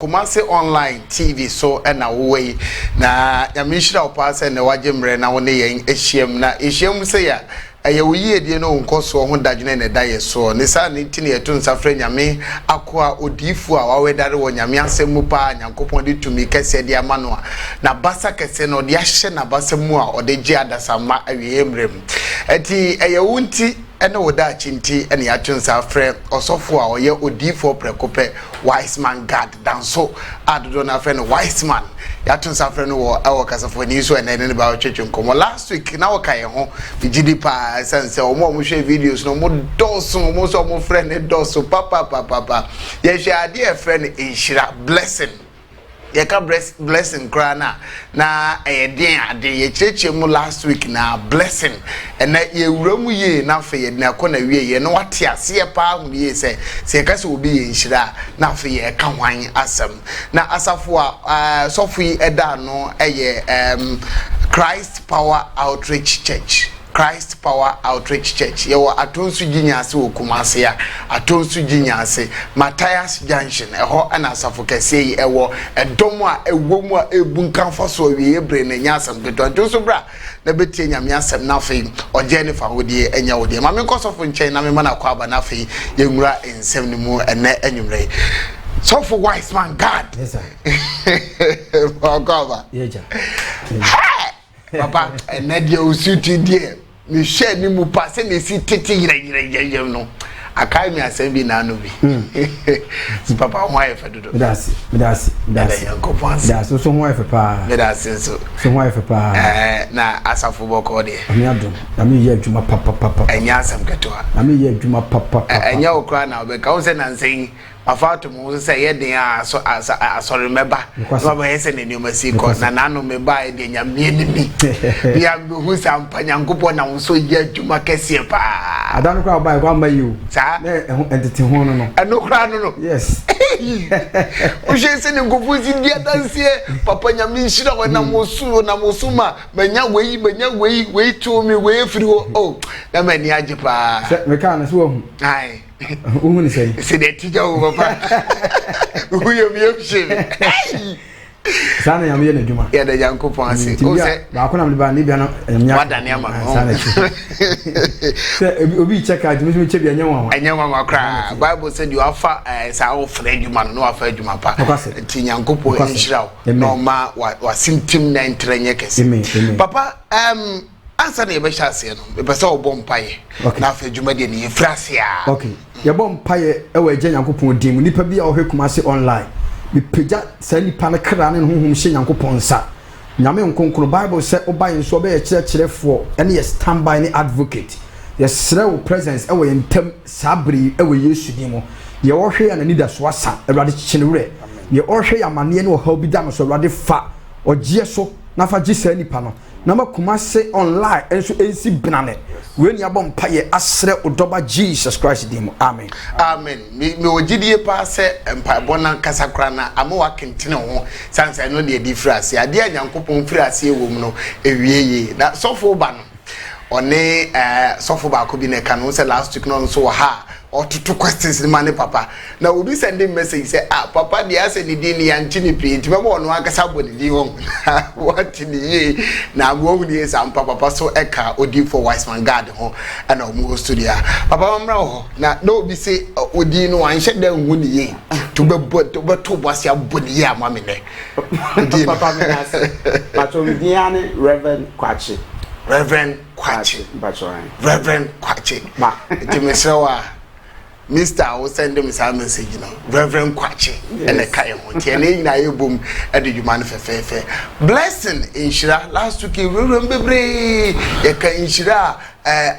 Kumasi Online TV so na way na yamishira opasa na wajemre na wone yen ehiem na ehiem se ya ayewoyi edie no nkoso ho dagene na daye so ne sa ne tini eto nsafre nyame akoa odifu a wawedare wo nyame asemu pa nyankopon de tumi kese de ama no na basa kese no de ahye na basa mu a ode gi adasama awiemrem eti ayewunti ene woda chinti ene ya tunsa frɛ osofo a oye odifo prekope wise man god danso adodo na frɛ no wise man ya tunsa frɛ no wo awo kasafo ni so ene ne ba twetwe nkomo last week na wo kae ho bigidi pa sense omo hwe videos no mo doso mo so mo frɛ ne doso papa ye hwe ade e frɛ no enhira blessing ye ka blessing krana na den ade ye cheche mu last week na blessing na ye wuramu ye na fe ye na kona wie ye no wate ase pa hu ye se ka se obi ye nhira na fe ye ka hwan asem na asafo a sofu eda no Christ Power Outreach Church. Christ Power Outreach Church. Yewo atonsu ginyase okumase ya atonsu ginyase Matthias Junction eho ana asafo kese yi ewo edom a ewomu a ebunkanfo so wie ebre na nyasam geto atonsu bra na betie nyame asem na fe oje ne fa hodie enya hodie ma me nkosofo nchen na me mana kwa aba na fe yenwura ensem ne mu ene enwumre so for wise man God. Yes sir. Papa. Yeah ja. Papa enadia osuti die me share ni mu passe ne si tete yire no akai mi asem bi na no bi si papa ho ayefa dodo medasi yankopon da so ho ayefa pa medasi so ho ayefa pa na asafo boko de ami adom na me ye adwuma papa enya asem ketoa na me ye adwuma papa enya okra na obeka wo se na nsen afato mo se ye den asori meba baba yese ne nyoma si ko na nanu me ba e de nyame ni bia hu sam panyankopo na wo so ye adwuma kese pa adanu kwa ba kwa mayu sa na entity ho no enokra no yes o je se ne ngofuzi dia dansie papa nyame nhira wo na mosu na mosuma manya wei to me wei firi ho oh na mani age pa me ka na so hu ai uhuni sei se de tija wo papa uyo mi shebe sana ya me na djuma ya da yankopon ase o se ba ko na me ba ni bia no nya wada ne ama sana se obi check out me che bia nya nwa kra bible said you afa sa o fra djuma no afa djuma pa ti yankopon nhira no ma wa simtim na entrenye kese papa ansa na yebesha ase no be se obom paye na afa djuma de ne frase a okay yebom paye e wa agya yankopon dim nipa bia o Kumasi Online bi peja sani pa na kra ne honhom hye yankopon sa nyame nkonkro bible say obayin so be ye kirefo ene ye standby ne advocate ye srew presence e wa yentam sabri e wa yesu dimo ye wo hwe ya na nida so asa ewrade kyinewre ye o hwe ya mane ne o ha bi da so ewrade fa ogye so na fa gye sani pa no na ma Kumasi Online enso ensi binane we ni abom paye asre odoba Jesus Christ dimo amen me ogidie pa se empabo na kasakra na amawa kentene ho sansa no de difference ade anyankopon frase ewom no ewieye na sofo ba no one sofo ba ko bi ne ka no se last week no so ha otutu questions ni mane papa na obi sending message say papa dia say ni din ya ntini print me mo no akasa bo ni ho what ni ye na go hu ni sam papa so eka odi for wise man god ho na omo studio papa mamra ho na obi say odi no an hye dan hu ni ye to be to boss ya bo ni ye amame ne papa me na say pato di ani Reverend Kwachi ma timesrewa Mr. will send them a message, Reverend Kwachi, and a Kayan, and I boom at the human fefe. Blessing in Shira last week, remember, Yaka in Shira,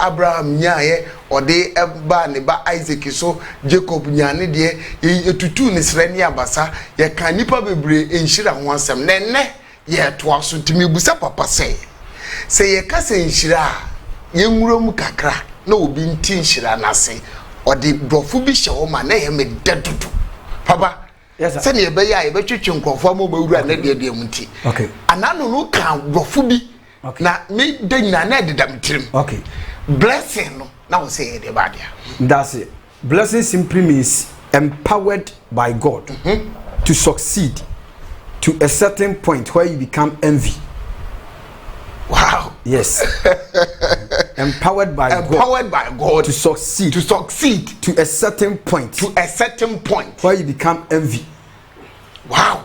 Abraham Nyaye, or de Ebba Neba Isaac, so Jacob Nyani, dear, ye to two is Renia Bassa, Yaka Nipa be in Shira once some nene, yet was to me, Busa Papa say ye cousin Shira, young room kakra, no being tin Shira Nasi. Or the brofu bi show man na me dedudu papa yes sir say ne be ya e be twetwe nkofo mo bawura na de munti okay anano no kan brofu bi na me de nyina na de dam tirim okay blessing no na we say de badia that's it blessing simply means empowered by God to succeed to a certain point where you become envy. Wow. Yes. Empowered by God to succeed to a certain point where you become envy. Wow.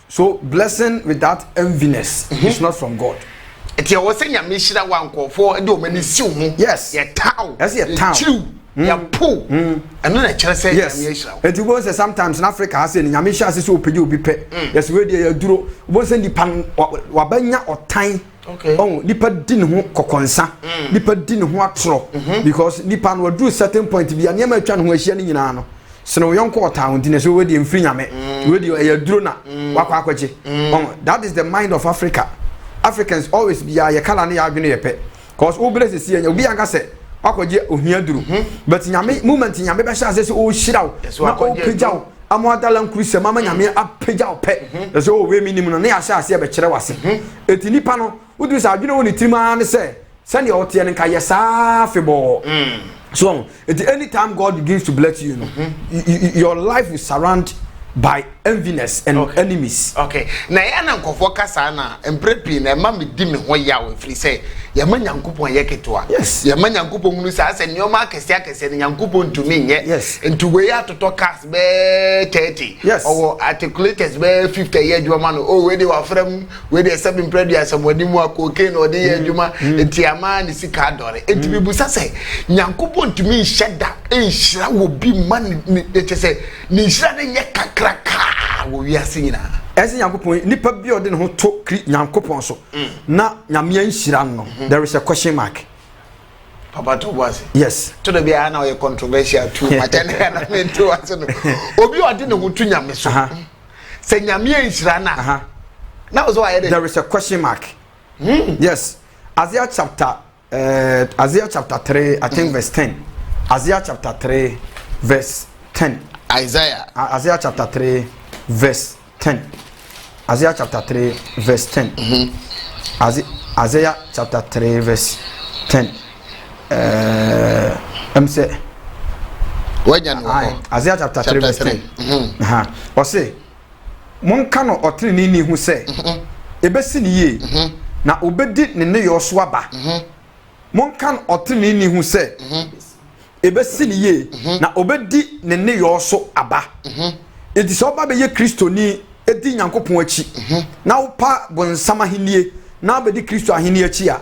So blessing without enviness is not from God. Yes. And you won't say sometimes in Africa, I say, Yamisha says, so you be pet. Yes, where they do, was in the pan, wabanya or time. Okay. Oh, nipa din ho kokonsa. Nipa din ho atro. Because nipa no do certain point bi anya ma twa no ho ahia ni nyina no. Se no yonko otawo ntine so we dey mfiri nyame. We dey eyaduro na wakwa akwaje. That is the mind of Africa. Africans always be ya kala na ya adwene yepe. Cause o bless see anya obi anga se wakwaje ohia duru. But nyame moment nyame be sha se o hiraw. Na o pejaw. Amoadala nkuruse mama nyame apejaw pe. Se o we minim no na ya sha se be kire wase. Eti nipa no Udu sa adwene woni tirima ne se send your tie nka yesa febo. So any time God begins to bless you, your life will surround by enviness and enemies. Okay. Na ya na nkofo kasa na emprepi na ma me di me ho ya we free say ya ma nyankopon ye ketewa. Yes. Ya ma nyankopon hunu sa ase nyoma akese ne nyankopon tumi nye. Yes. Ntu we ya toto cars be 30. Yes. Or articulators be 50 year dwuma no. Oh we dey wa frem we dey 7 predia somodi mu akoke no dey year dwuma enti ama ni sika dore. Enti bi busa say nyankopon tumi nheda enhira wo bi man ni tese ni nhira ne nye kakraka wo wi ase nyina. Ese nyankopon nipa bi ode ne ho to nyankopon so na nyame anhira no there is a question mark. Papa to was yes to the be na o controversial too much na me to was no obi ode ne ho to nyame so se nyame anhira na na was why there is a question mark. Yes, Isaiah chapter 3 I think verse 10. Isaiah chapter 3 verse 10. Isaiah chapter 3 verse 10. Isaiah chapter 3 verse 10. Isaiah chapter 3 verse 10. Say Isaiah chapter 3 verse 10. Or say mon kano otrini ni hu say ebesi ni ye na obedi ne yo so aba. Mon kan otrini ni hu say ebesi ni ye na obedi ne yo so aba. Edi so ba be ye Kristo ni edi nyankopon achi na wo pa bonsama henie na obedi Kristo ahenie achi a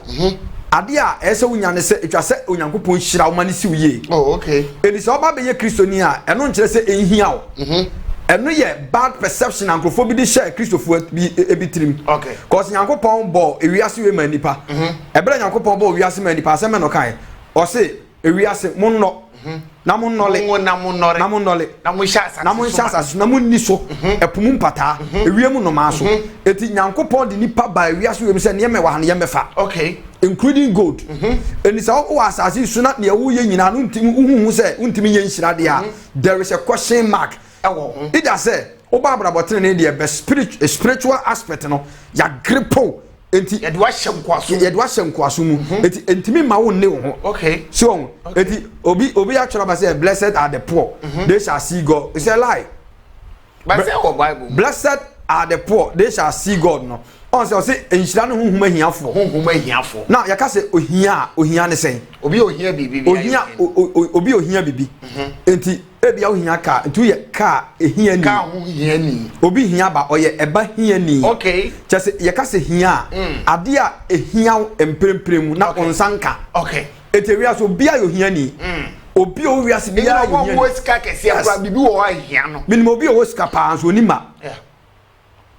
ade a ese wunya ne se etwa se onyankopon hira wo mane si uye. Oh okay. Edi so ba be ye Kristo ni a eno nkire se enhia wo. Eno ye bad perception ankofo bi di share Christopher bi ebitrim. Okay. Cause nyankopon bo ewiase we manipa. Ebere nyankopon bo ewiase manipa asem no kan. O se ewiase monno na monnole na munshasa na munni so epum mpata ewiem no ma so eti nyankopon di nipa ba ewiase we se ne me wa ne yemefa. Okay. Including gold. And it's all asasi so na ne wo ye nyina no ntimi uhu se ntimi ye nhira de a there is a question mark. It does say Obabra botene the spiritual aspect no ya gripo enti yedwa hyem kwaso mu enti entimi ma wo ne wo. Okay. So enti obi actually ba say blessed are the poor they shall see God. It's a lie. But say Bible blessed are the poor they shall see God no. On say enhira no honhuma hiafo now ya ka say ohia ne sen obi ohia bibi obi ohia bibi enti ebia ohia ka ntu ye ka ehia ni ka ho hia ni obi hia ba oye eba hia ni. Okay. Chese ye ka say hia ade a ehia emprempremu na onsanka. Okay. Etewia so bia yo hia ni obi o wiase bia yo hia wo sika kese akwa bibi wo ahia no minimum obi o sika pa so onima.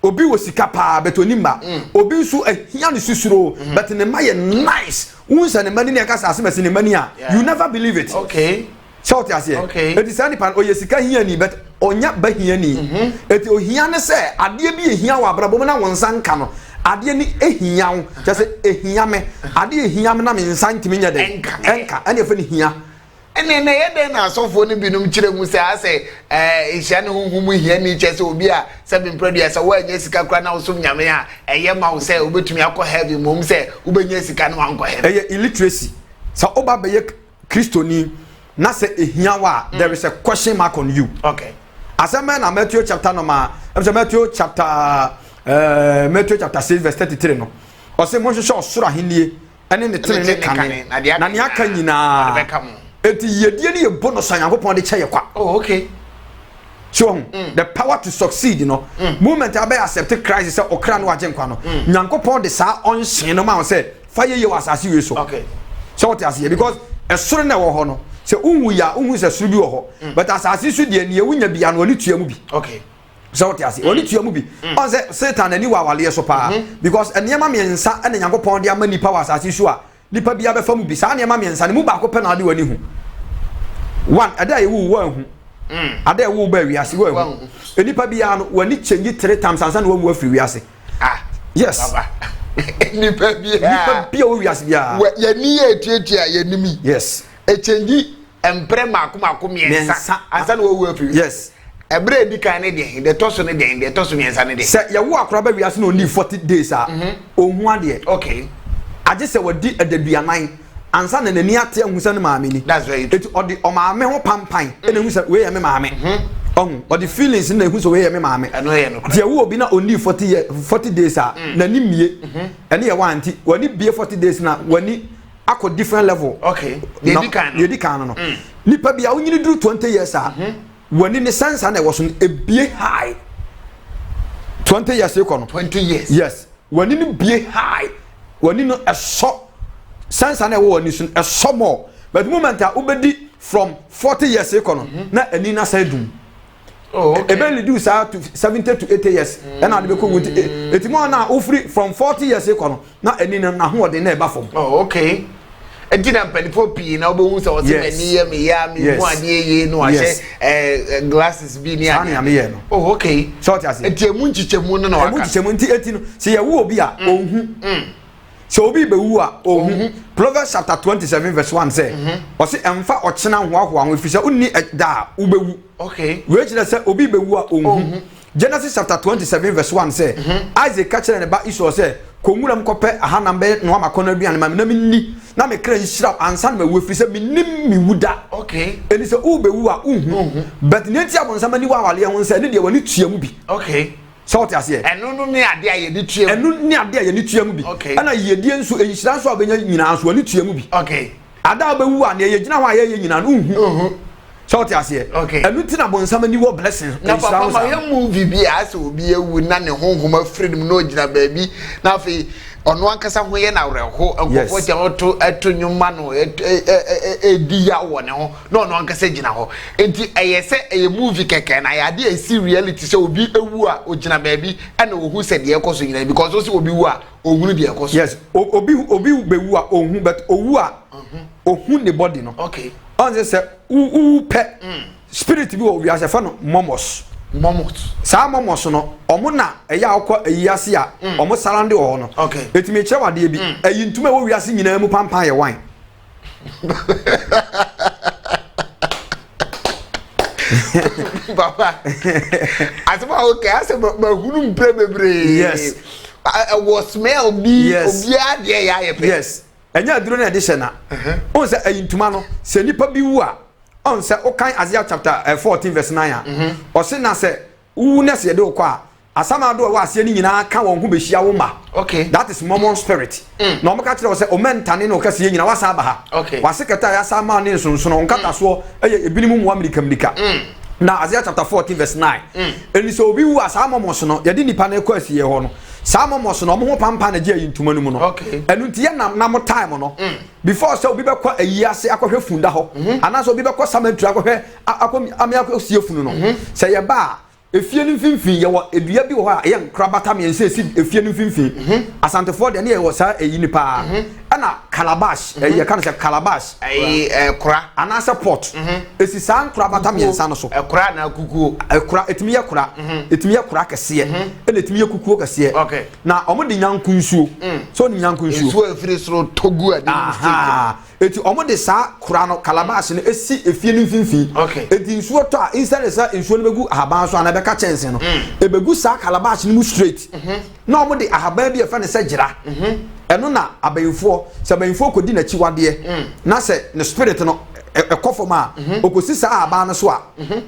Obi wo sika pa betonima obi nso ehia ne susuro but ne ma ye nice unsa ne mani ne ka sa asema ne mani a you never believe it. Okay. Shout as here. Okay. Eti sani pan oye sika hia ni but onya ba hia ni eti ohia ne se ade bi ehia wa brabo na wonsa nka no ade ni ehia wo just ehia me ade ehia me na me nsa ntimi nya de enka ene fa ni hia ene na ye den na asofo ne binum kire mu se ase ehia ne honhum hia ni che se obi a se bin produce se wa nya sika kra na wo som nyame a eye ma wo se obetumi akọ heaven mom se ubenya sika na wankọ heaven. Eye illiteracy sa oba be ye Kristo ni na se ehia wa there is a question mark on you. Okay. asɛm na Matthew chapter number Matthew chapter 6 verse 33 no ɔsɛ mo hwehwɛ ɔsoro ahenie ɛne ne tene ne kane na ne aka nyinaa eti yedie ne yebo no Nyankopɔn de kyɛ yɛ kwa. Oh, okay. So the power to succeed, you know. Moment I be accept Christ say okra no agye nkwa no. Nyankopɔn de saa ɔnhyen no ma say fire ye was asase we so. Okay. So what you say because ɛsoro na wɔ hɔ no sɛ unhu ya unhu sɛ soro bi wɔ hɔ but asase so de ne wunya bia no oni tua mu bi. Okay. So what you say oni tua mu bi. On say Satan ani wa wale so pa because enema miensa ɛne Nyankopɔn de ama nipa wɔ asase so a nipa bia bɛfa mu bi saa enema miensa ne mu ba ko pɛ na ade wani hu. One ada ye wu wan hu. Ade wo ba wiase wo hu. Enipa bia no wani change 3 times ansa na wo mu afiri wiase. Yes. Baba. Nipa bia wo wiase bia. Ya ni etuatua ya nimi. Yes. E change empre mako miensa ansa na wo afiri. Yes. Ebre edi kan ne de toso ne de toso miensa ne de. Se ya wo akora ba wiase na oni 40 days a ohun ade. Okay. Aje se wadi adaduanan ansa na nani ate ahusa no maame ni. That's right. Eti odi o maame ho pampan ena husa we ya me maame. Odi feelings na husa we ya me maame. Eno ye no. Dia wo obi na oni 40 days a na ni mie. Ene ye wanti wani bie 40 days na wani akọ different level. Okay. Yedi kan no. Nipa bia onyini duru 20 years a wani ne sense na e wo so ebie high. 20 years e ko no. 20 years. Yes. Wani ne bie high. Wani no eso sense na wo ni sun more but the moment a obedi from 40 years econo na ani na say dum. Oh, okay. Ebe do sa to 70 to 80 years and na de be ko wuti etimo na ofri from 40 years econo na ani na ho de na eba fom. Oh, okay. Ejina mpanifo pii na obehu se wose mani ye me ya me mu ade ye no ahye glasses bi ni ade. No. Oh, okay. So ti ase. Etiemu nchichemu no na waka. Emu nchichemu nti eti no se ye wo obi a ohun. So obi be wu a ohun. Proverbs chapter 27 verse 1 say ose emfa ochena hoahoa ho efisa unni da ubewu. Okay. We kire say obi be wu a ohun. Genesis chapter 27 verse 1 say Isaac catch ne ba Esau say konwuram kope ahanambe no amakona aduane ma na minni na me kra nhira ansa na wu efisa minnim mi wuda. Okay. Eni say ube wu a ohun. But nenti abonsama ni wa wale ho say ne de wani tuamu bi. Okay. So what you say? Enu no ni ade a ye ni tuamu. Enu ni ade a ye ni tuamu bi. Ana yedie nso enhyira nso abenya nyina nso ani tuamu bi. Okay. Ada obewu a na ye gina ho a ye nyina no hu. So what you say? Okay. Enu ti na bonsam ni wo blessing. Na papa ma ye movie bi a se obi ewu na ne honhom afredim no gina baabi na afi ono ankasa ho ye na reho enkofo jamoto atonyuma no edi ya wo ne ho na ono ankasa gina ho enti eye se eye movie keke na ya de esi reality se obi ewu a ogina baabi ana ohu se de ekoso gina because o se obi wu a ohunu de ekoso. Yes, obi be wu a ohun but owu a ohun the body no. Okay. On say pe spirit bi wo wi ase fa no momos sa momos no omo na eya akọ eyiase a omo sarande wo no. Okay. Etimi kire wade bi eyi ntuma wo wi ase nyina mu pampan ye wine. Papa asema okay asema mahunu mpre bebre. Yes. Was smell bi obi ade ya ye pe. Yes. Enya aduro na edition na on say eyi ntuma no se nipa bi wu a on say okan Isaiah chapter 14 verse 9 o se na say wu na se de okọ a asama do wa ase ni nyina ka won ho behia wo ma. Okay. That is Mormon spirit. Na o maka kire o say o mentane no ka se nyina wasa aba ha. Okay. Wa seketa ya sama ne nsonsono nkata so ebinim mu Amerika. Na Isaiah chapter 14 verse 9 eni so obi wu asama mo so no ye de nipa na ekọ asiye ho no sama mo so no mo ho pampa na je ayi ntuma no mu no. Okay. Enu nti ye na mo time no before so obi be kwa ayi ase akohwe funda ho ana so obi be kwa samantu akohwe ame akosie funu no se ye ba efie no mfimfin ye wo edua bi wo ha ye nkrabata me ense esi efie no mfimfin asantefo de ne ye wo sa ayi ni pa ana calabash ye kan se calabash kura ana support esi san krabata me ensa no so kura na kukuo kura etimi ye kura kese ene etimi ye kukuo kese na omo de nyanku nsuo so ni nyanku nsuo nsuo efiri soro togu ade eti omo de sa kura no calabash no esi efie no mfimfin eti nsuo to a instead sa nsuo no begu ahaban so ana be ka chense no ebegu sa calabash no mu straight na omo de ahaban bi e fa ne se gira eno na abayinfo se abayinfo kodi na chiwade na se ne spirit no ekofo ma okosi sa aba no so a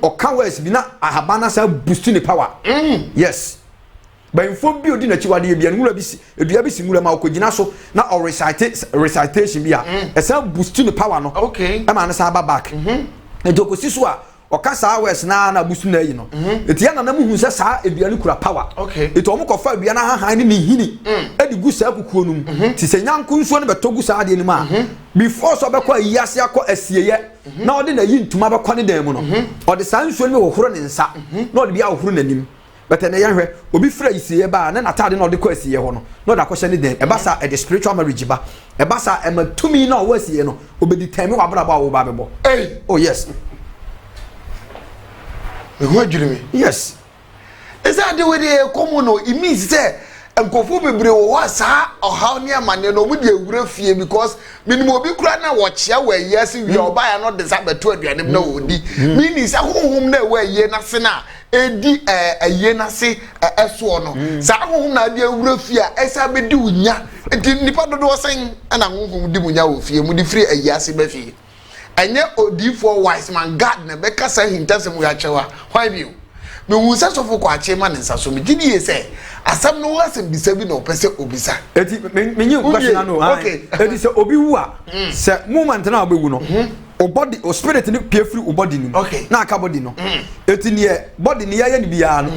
oka wes bi na ahabana sa boost ne power yes bayinfo bi odi na chiwade bia nwura bi si edua bi si nwura ma okogina so na o recitation bi a esa boost ne power no okay e ma na sa aba back enti okosi so a oka sa wes na boost na yi no enti ya na na muhu se sa edua ne kura power okay enti omo kofa edua na hahan ne hini edi gu sa kukuo num ti se nyanko nsuo ne betogu sa ade ni ma before so be kwa yase akọ asieye na odi na yi ntuma be kwa ne dan mu no odi sa nsuo ne wo horo ne nsa na odi bia wo horo nanim bete ne yanhwe obi fra isiye ba na natade na odi kwa asiye ho no na odi akọhye ne den e ba sa e the spiritual marriage ba e ba sa e matumi na wo asiye no obedi temi wa bra ba wo ba bebo oh yes who adwiri yes is that the way they come no it means say nkofo bebre wo sa ohaw ne amane no mu de awura fie because minimum obi kura na wo chia wa yesi wi oba ya no de sa beto aduane na odi meaning say honhom na wa ye na se na edi aye na se eso no sa honhom na de awura fie a esa be di unya enti nipa dodo sen na honhom di munya wo fie mu di free aye ase ba fie enye odi for wise man god na be kasa hintasem ya chewa why be me wusa sofo kwa chema ne nsaso me gidi ye se asam no wasem bisa bi no pese obisa eti me nyi question no okay eti se obi wu a se moment na obewu no o body o spirit ni pie free o body ni na aka body no eti ne body ni ya ni bia no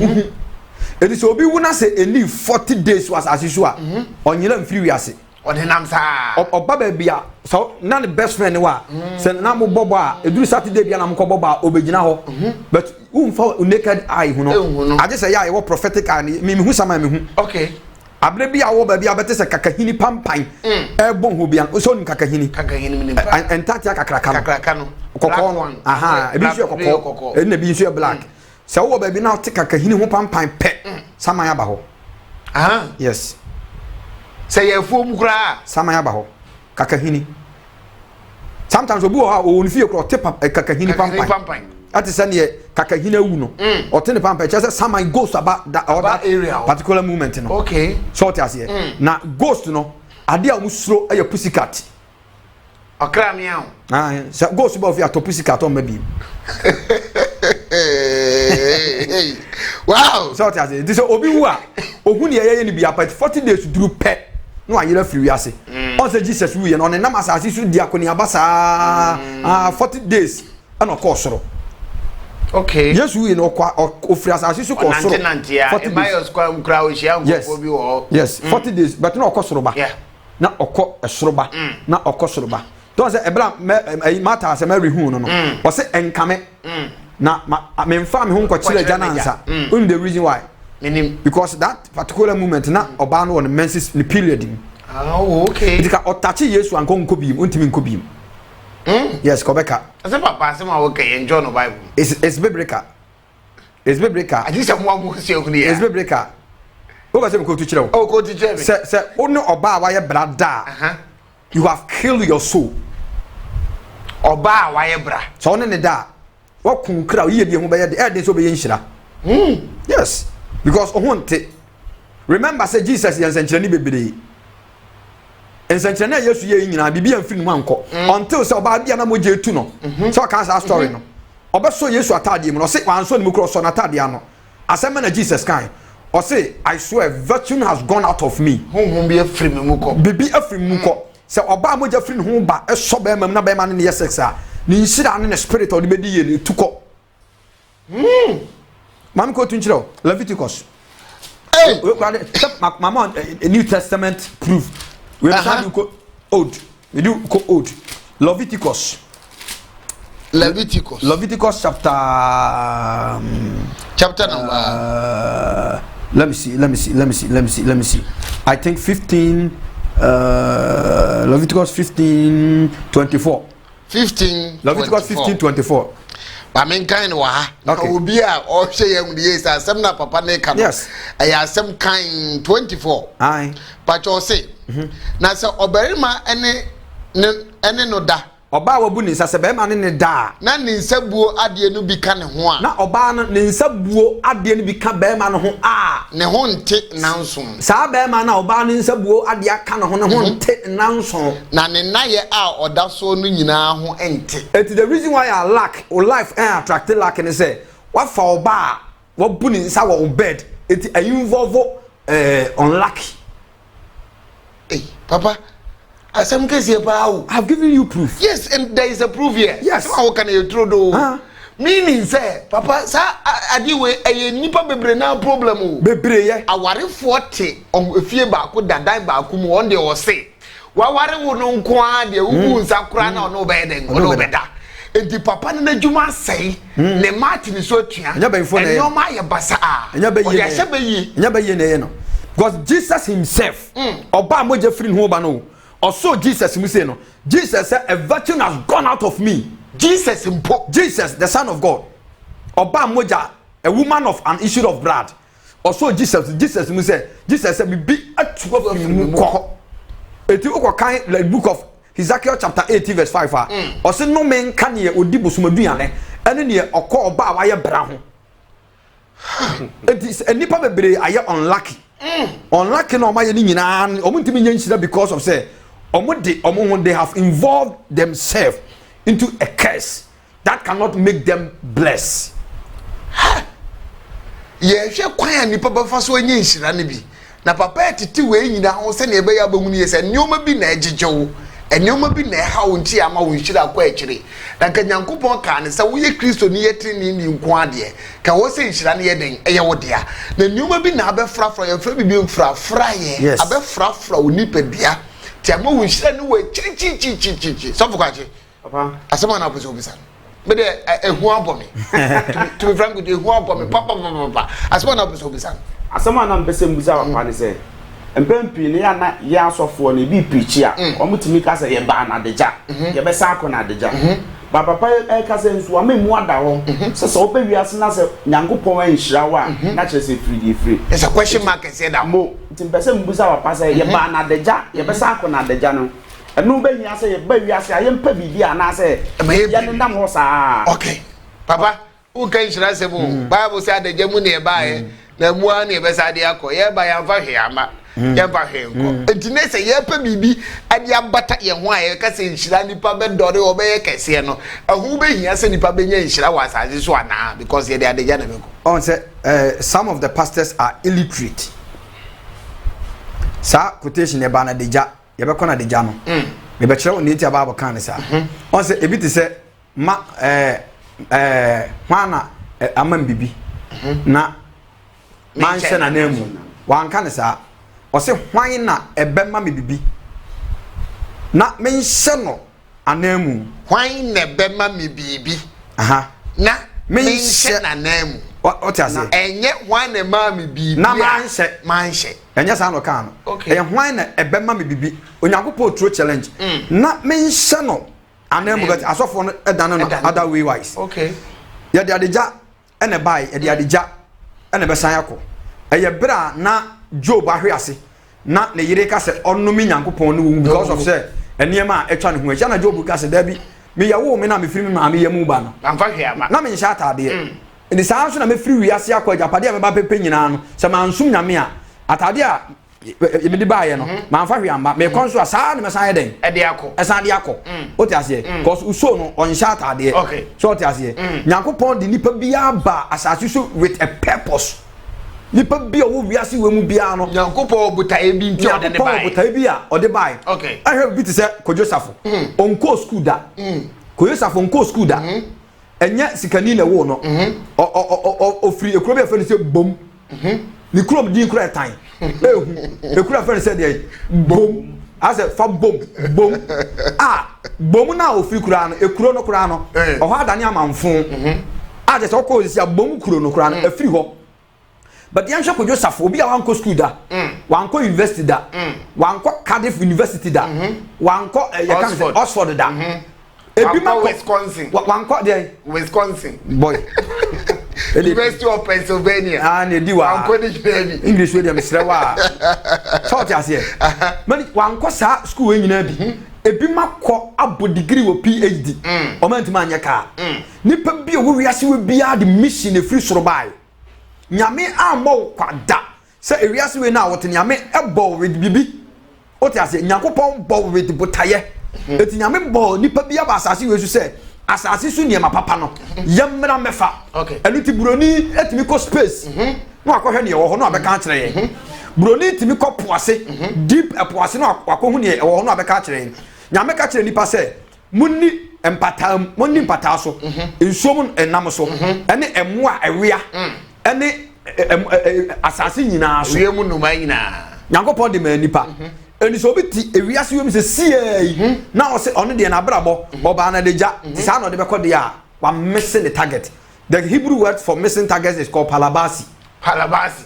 eti se obi wu na se eni 40 days was asisu a onyira mfiri wi ase odinam sa oba ba bia so na the best friend wa se na mo bobo a eduru Saturday bia na mo ko bobo a obegina ho but umfa naked eye hu no age say ya e prophetic eye me hu sama me hu okay abre bia wo ba bia bete se kakahini pampan e bon ho bia so ni kakahini me entatia kakraka no kokko no aha ebi su kokko e na bi su black se wo ba bi na te kakahini ho pampan pe sama ya ba ho aha yes say ye fom kura sama ya ba ho kakahini sometimes obi ha o nfie kro te kakahini pampan ati say ne kakahini awu no o te ne pampan che sama ghost about that area particular movement no okay so te ase na ghost no ade a musuro eye pussycat akra miao so ghost ba ofia to pussycat on baby wow so te ase this obi wu a ohu ne ye ni bia 40 days duru pe no ayira free ase on say Jesus wu ye no ne nam asase su diakoni abasa 40 days ana ko soro okay yes wu ye no kwa ofri asase su ko soro 40 days kwa mkra o hia ngofo bi wo yes 40 days but no ko soro ba na okọ esoro ba na okọ soro ba to say ebla mata say Mary hu no no o say enkame na me mfa me hu nko kire gya nansa on the reason why because that particular moment na oba no on menses ni period oh okay dika otachi Yesu anko nko biem ontimi nko biem yes kobeka ase papa ase ma wo ka enjoy no bible it's biblical adi se mo se okuni ya it's biblical o ba se ko tu kire o ko tu kire se onu oba wa ye brada you have killed your soul oba wa ye bra so ne da wa kun kra yi de hu be ye de so be ye nhira yes because ohunte remember say Jesus yansankyerani bebere yansankyerani Yesu ye nyina bibia mfiri mu anko until say oba bia na moje etu no so ka sa story no obeso Yesu atade mu no say wanso ne mu cross on atade ano asema na Jesus kan o say I swear virtue has gone out of me honhom bi afiri mu ko bibi afiri mu ko say oba moje afiri ne ho ba eso ba mam na ba ma ne yes a ni nhira ne spirit o de bedi ye ne tuko Mama go to Inchiro, Leviticus. Hey, Mama, a New Testament proof. We have to go old. We do go old. Leviticus chapter number. Let me see. I think 15. Leviticus 15:24. 15. Leviticus 15:24. Ba men kan wa ha obi a o hwe yam de yes asem na papa ne ka no e asem kan 24 ai pa cho se na se obarima ene no da oba wabu ni nsa se be ma ne da na ne nsabuo ade no bi ka ne ho a na oba no ne nsabuo ade no bi ka be ma no ho a ne ho nte nansom sa be ma na oba no nsabuo ade aka no ho ne ho nte nansom na ne naye a oda so no nyina ho ente it the reason why I lack or life attract lack and say what for oba what bu ni nsa wo bed it involve unlucky. Hey papa asem kesi ba I've given you proof. Yes, and there is a proof here. Yes. How can you throw do? Meaning say, Papa, sa adiwe eye nipa bebre na problem o. Bebre ye. Aware 40 on fie ba ko dadan ba ko mu on de o se. Wa ware wo no nko a de ugu nsa kura na no be den, no be da. Enti papa na adwuma sei, ne Martin so atua. Enyo ma ye basa a. Enya be ye. Enya be ye na ye no. Because Jesus himself, oba moje free no ba no. Also Jesus mu say no. Jesus said a virtue has gone out of me. Jesus impo. Jesus the son of God. Oba moja a woman of an issue of blood. Also Jesus mu say Jesus said be a 12 mu ko. Eti o kan the book of Ezekiel chapter 80 verse 5 o say no men kan ye odi bosumaduane ene ne okọ oba wa ye bra ho. Eti enipa bebre aye unlucky. Unlucky no ma ye ni nyina o muntimi nya nhyira because of say they have involved themselves into a curse that cannot make them blessed. Ye hwe kwan nipa bafa so anya nhyira ne bi na papa etiti we nyina ho se ne ebe ya bamu ne se nyoma bi na ejejewo enyoma bi na ha wo nti ama wo nhyira kwa ekire na ka Nyankopon ka ne se wo ye Kristo ni yetrini ni nko ade ka wo se nhyira ne ye den eye wo dia na nyoma bi na abefrafra ye fra bibi mfrafra ye abefrafra onipadua ti ama wo nhyira ne wo chirichichichichi so fukwache papa asema na aposo bisa me de ehu abomi to be frank with you ehu abomi papa asema na aposo bisa asema na mpese mbuza papa ne se empempi ne ya na ya asofo ne bi preach a omutimi ka se ye ba na deja ye be sa ko na deja ba papa e ka se nso amemu ada ho se so obe wiase na se Nyankopon anhyira wa na kire se free it's a question mark say that mo mpese mbuza papa se ye ba na deja ye be sa ko na deja no enu be hia se ye ba wiase aye mpa bibia na se ye ne ndam ho sa okay papa who can nhyira se bo bible say adeja mu ne ba ye na mu an ne be sa de akọ ye ba ya fa hwe ama ye ba hwe nko entine se ye pa bibi ade abata ye ho aye ka se nhyira nipa be dore obe ye kese no ahu be hia se nipa be nya nhyira wa asaje so ana because ye de adeja na meko on say some of the pastors are illiterate. Sa quotation e ba na deja ye be kona deja no me be kire oni ti aba kan ne sa on say ebi ti say ma hwana amam bibi na manche na nemu wan kan sa o say hwan na ebe ma me bibi na menhye no anemu hwan na ebe ma me bibi na menhye na nemu what you say enye hwan na ma me bibi na manhye enye sa no kan no e hwan na ebe ma me bibi Onyankopon true challenge na menhye no anemu but asofo no edan no other way wise okay ya de adeja ene bai e de adeja ene be san yakọ eye bra na Job ahwease na ne yire ka se onnomi Nyankopon no because of say enema etwa ne ho eja na Job ka se da bi me yawo me na me firi me ma me yamu ba no amfa hwe ama na me nhyɛ atade eni saa nso na me firi wiase akọ japade a me ba pepe nyina no se ma nsum nyame a atade a me di ba ye no ma amfa hwe ama me konso a saa ne me san ye den e de akọ esan de akọ o ti ase because uso no on hyɛ atade okay so o ti ase Nyankopon di nipa bia ba asase so with a purpose nipa bia wo wiase we mu bia no Nyankopon butae bi nti ode ne bai Nyankopon butae bia ode bai okay ahwe bi ti se Kojosafo onko school da Kojosafo onko school da enya sikani na wo no o free ekuro bi afani se bom ni kuro di kuro etan ehu ekuro afani se de bom ase fa bom bom na o free kuro no ekuro no kuro no o ha adane amanfo ade se okọ isi bom kuro no kuro no afiri ho but the answer Kojosafo obi a wanko school da wanko university da wanko Cardiff University da wanko Oxford da ebi ma Wisconsin wanko there Wisconsin boy University of Pennsylvania ne di wa wanko ni English medium srewa short as here man wanko sa school nyina bi ebi makọ abo degree wo PhD o ma ntuma anya ka nipa bi wo wiase we bia the mission e free soro bai nyame amọ kwada se ewiase we na wote nyame ebo with bibi o ti ase nyakopon bo with botaye eti nyame bo nipa bia ba asase we su se asase su niema papa no yemra mefa enu ti buroni etimi ko space no akọhwe ne wo ho no abeka kire ye buroni timi ko poase deep poase no akọhu ne wo ho no abeka kire ye nyame ka kire nipa se munni empata so nsuom enam so ene emoa ewea ene asase nyina so wiemu numa nyina nyankopon de ma nipa eni so biti ewiase wem se sie na o se ono de na brabo oba na deja ti sa no de bekọ de a wa missing the target. The Hebrew word for missing target is called palabasi.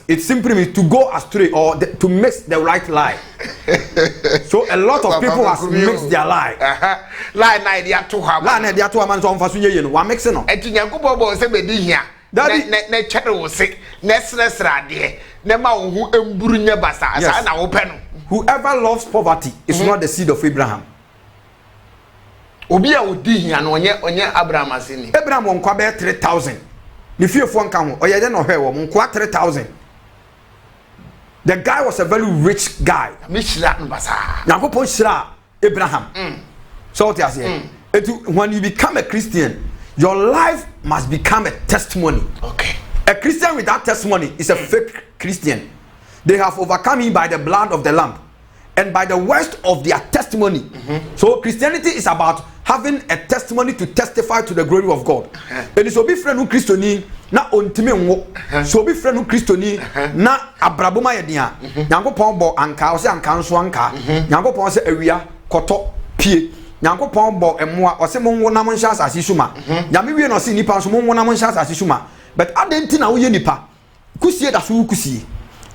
It simply means to go astray or to mix the right lie. So a lot of people has mixed their lie. Lie na dia to ha. Lie na dia to ha man so mfa so ye no. Wa mix no. Enti nyankopon bo se be di hia. Na chere wo se na sra de na ma wo hu emburu nya basa asa na wo pe no. Whoever loves poverty is not the seed of Abraham. Obi a odi hia no onye Abraham asini. Abraham won kwa be 3000. Ni fiefo nka ho oye de no hwe wo nkwa 3000. The guy was a very rich guy. Mishra no basa. Yakopon shira Abraham. So what you say? When you become a Christian, your life must become a testimony. Okay. A Christian without testimony is a fake Christian. They have overcome him by the blood of the Lamb and by the words of their testimony. So Christianity is about having a testimony to testify to the glory of God. And so be friend who Christiani na ontime nwo. So be friend who Christiani na abraboma yedia. Nyankopon bo anka o se anka nso anka. Nyankopon se awia koto pie. Nyankopon bo emoa o se monwo na monhya asase suma. Nyame wie no se nipa nso monwo na monhya asase suma. But adenti na wo ye nipa. Kusie da so kusie.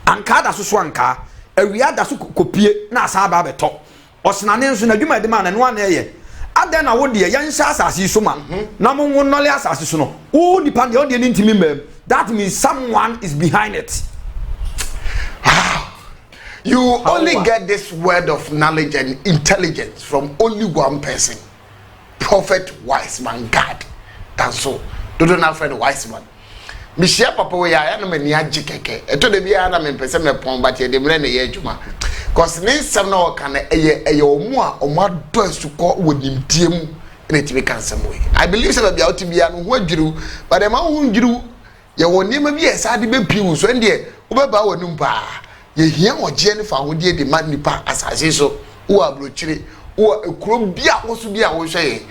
Anka da so anka. Awia da so kopie na asa ba beto. Osnane nso na dwuma de ma na no ana ye. Aden na wo de yan hya asase so ma na mo wonole asase so no o nipa de o de ntimi mem. That means someone is behind it. You only get this word of knowledge and intelligence from only one person. Prophet, wise man, God. That's all. Don't have friend wise man. Mishia papa we ya na mani agi keke. Eto de bia na me pese me pon ba tie de mre na ye adwuma. Cause ne nsem na o kan eye omu a omo ado asuko wonimtie mu na tibi kan sem we. I believe say bia oti bia no ho adwiru, but em ho ndwiru ye wonima bi esa de be piwu so ndie wo be ba wonum pa. Ye hia oje ne fa ho de de man nipa asase so wo abrochire wo ekuro bia wo so bia wo hwe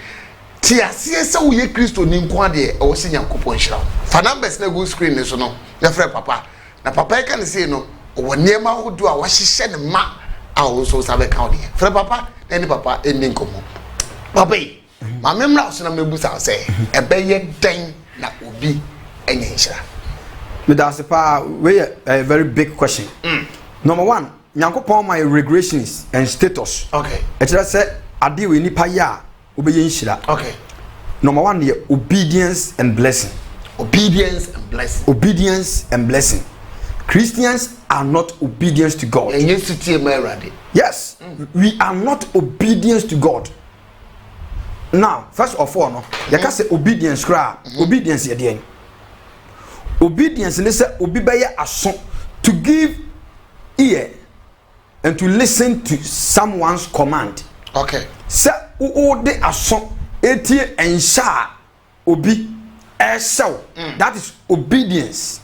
ti asie se wo ye Kristo ni nko ade e wo se Nyankopon hira. Fa numbers na go screen ne so no ya frɛ papa na papa e kan se no wo niema ho do a wo hyehye ne ma a wo so sabe ka wo de frɛ papa na ni papa eni nkomo papa yi ma memra so na mebusa se e be ye den na obi enye hira. Me that's a very big question. Number one, Nyankopon my regulations and status. Okay. E kira say ade we nipa ya obeye nhira. Okay. Number one, the obedience and blessing. Obedience and blessing. Obedience and blessing. Christians are not obedience to God. Yes, we are not obedience to God. Now, first of all, no, you can say obedience. Obedience, obedience. Listen, obey a song to give ear and to listen to someone's command. Okay. Say, o de a song etie and sha obi esel. That is obedience.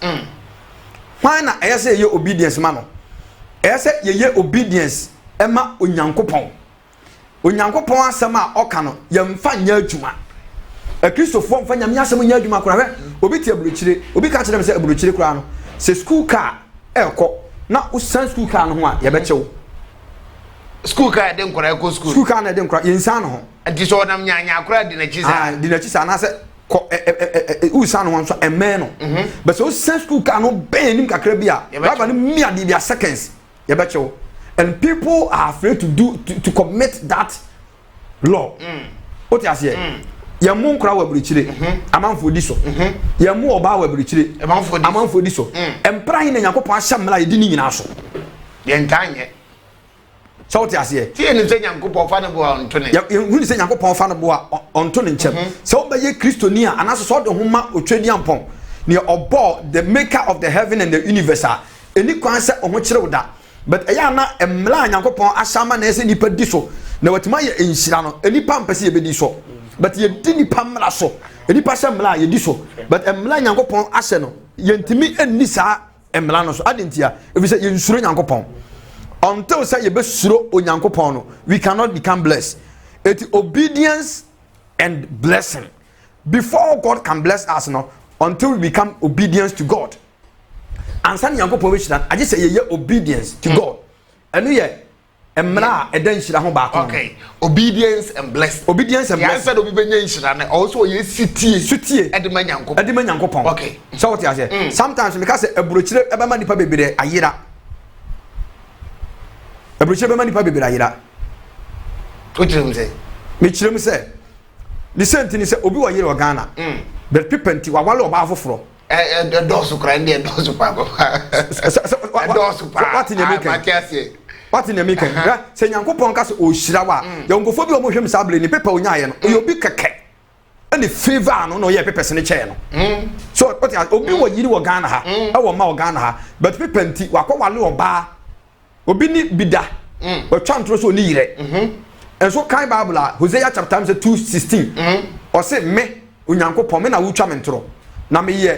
Why na I say ye obedience mano? I say ye obedience ema onyankopon. Onyankopon asem a oka no ye mfa nya adwuma. A Christopher mfa nya asem nya adwuma kora we obi tie abrochire obi ka kire me say abrochire kora no se school car ekọ na usan school car no ho a ye be chew. School car de nkora ekọ school. School car na de nkora yensan no ho. Enti so nam nya akora de na chisa. De na chisa na se ko usan no so eme no. But so usan school car no ben nim kakra bia. Baba no mi ade bia seconds ye be chew. And people are afraid to commit that law. What you say? Ye mu nkora wa abrochire amanfo di so. Ye mu oba wa abrochire amanfo di so. Empra hin na Yakopon ahyamla ye di ni nyina so. Ye ntanye so what you say tie ni se Nyankopon fa ne bo a onto ne ya hu ni se Nyankopon fa ne bo a onto ne nchem so obaye kristoni a anaso so de homa otwedi ampon ne obo the maker of the heaven and the universe eni kwan se oho kire woda but eya na emla Nyankopon asama na ese nipa di so na watima ye enhira no enipa mpese ye bedi so but ye di nipa mla so enipa sha mla ye di so but emla Nyankopon ase no ye ntimi enni saa emla no so adentia ebi se ye nsuro Nyankopon until say ye be suro Onyankopon no we cannot become blessed. It obedience and blessing before God can bless us no until we become obedience to God. And san Nyankopon we should I just say ye obedience to God and ye emra eden shira ho ba ko okay obedience and blessing obedience and blessing said obi benya shira na also ye sitie edema Nyankopon okay so what you say sometimes me ka say ebrochire ebema nipa bebere ayira ebrochire ebema nipa bebere ayira what you say me chirem say listen to ni say obi wa yire wa Ghana but people nti wa wale oba afoforo dosu kra ndi dosu pa dosu pa what in America what in America say Nyankopon ka say o hira wa yankofo bi o mo hwem sable ni pepa onyaye no o obi keke and favor no ye pepe se ne che no so what obi wa yiri wa Ghana ha e wo ma wa Ghana ha but people nti wa kwa wale oba obi ni bida o twantro so ni yire and so kind Bible Hosea chapter 2:16 o say me Onyankopon me na wo twa me ntro na me ye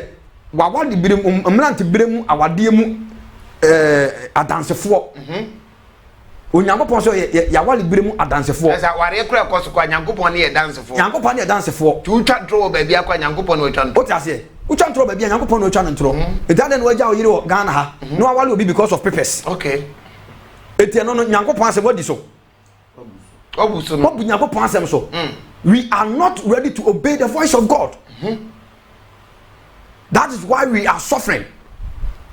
wa wadi birem mlante birem awade mu adansefo Onyankopon so ya wali birem adansefo esa ware kura koso kwa Nyankopon ne ye dansefo Nyankopon ne dansefo tu twa ntro ba bia kwa Nyankopon no twa ntro o ti ase o twa ntro ba bia Nyankopon no twa ntro etade no waja o yire Ghana ha no wali obi because of purpose okay etia no Nyankopon ase wadi so obuso no obu Nyankopon ase so we are not ready to obey the voice of God. That is why we are suffering.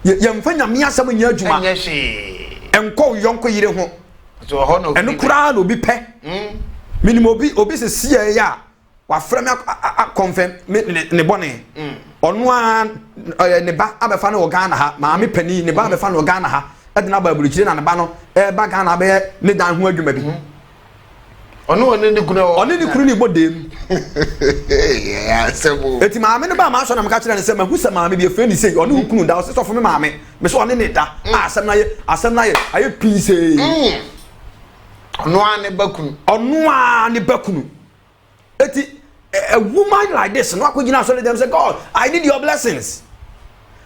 Yemfanya mi asem nya adwuma. Enko yonko yire ho. So ho no. Enu kura no bi pe. Minimum obi se sie ya wa frame confirm ne bone. Onu a ne ba abefa no Ghana ha, maame pani ne ba abefa no Ghana ha. Edna ba buruchire na ne ba no ba Ghana be ne dan ho adwuma bi. Onu ne kunu ni bodem yeah sebo eti maame ne ba ma so na mka kire ne se mahu se maame bi efe ni sei onu kunu da so fo me maame me so one ne da asem na ye aye peace onu a ne bakunu eti a woman like this no akogina so them say God I need your blessings.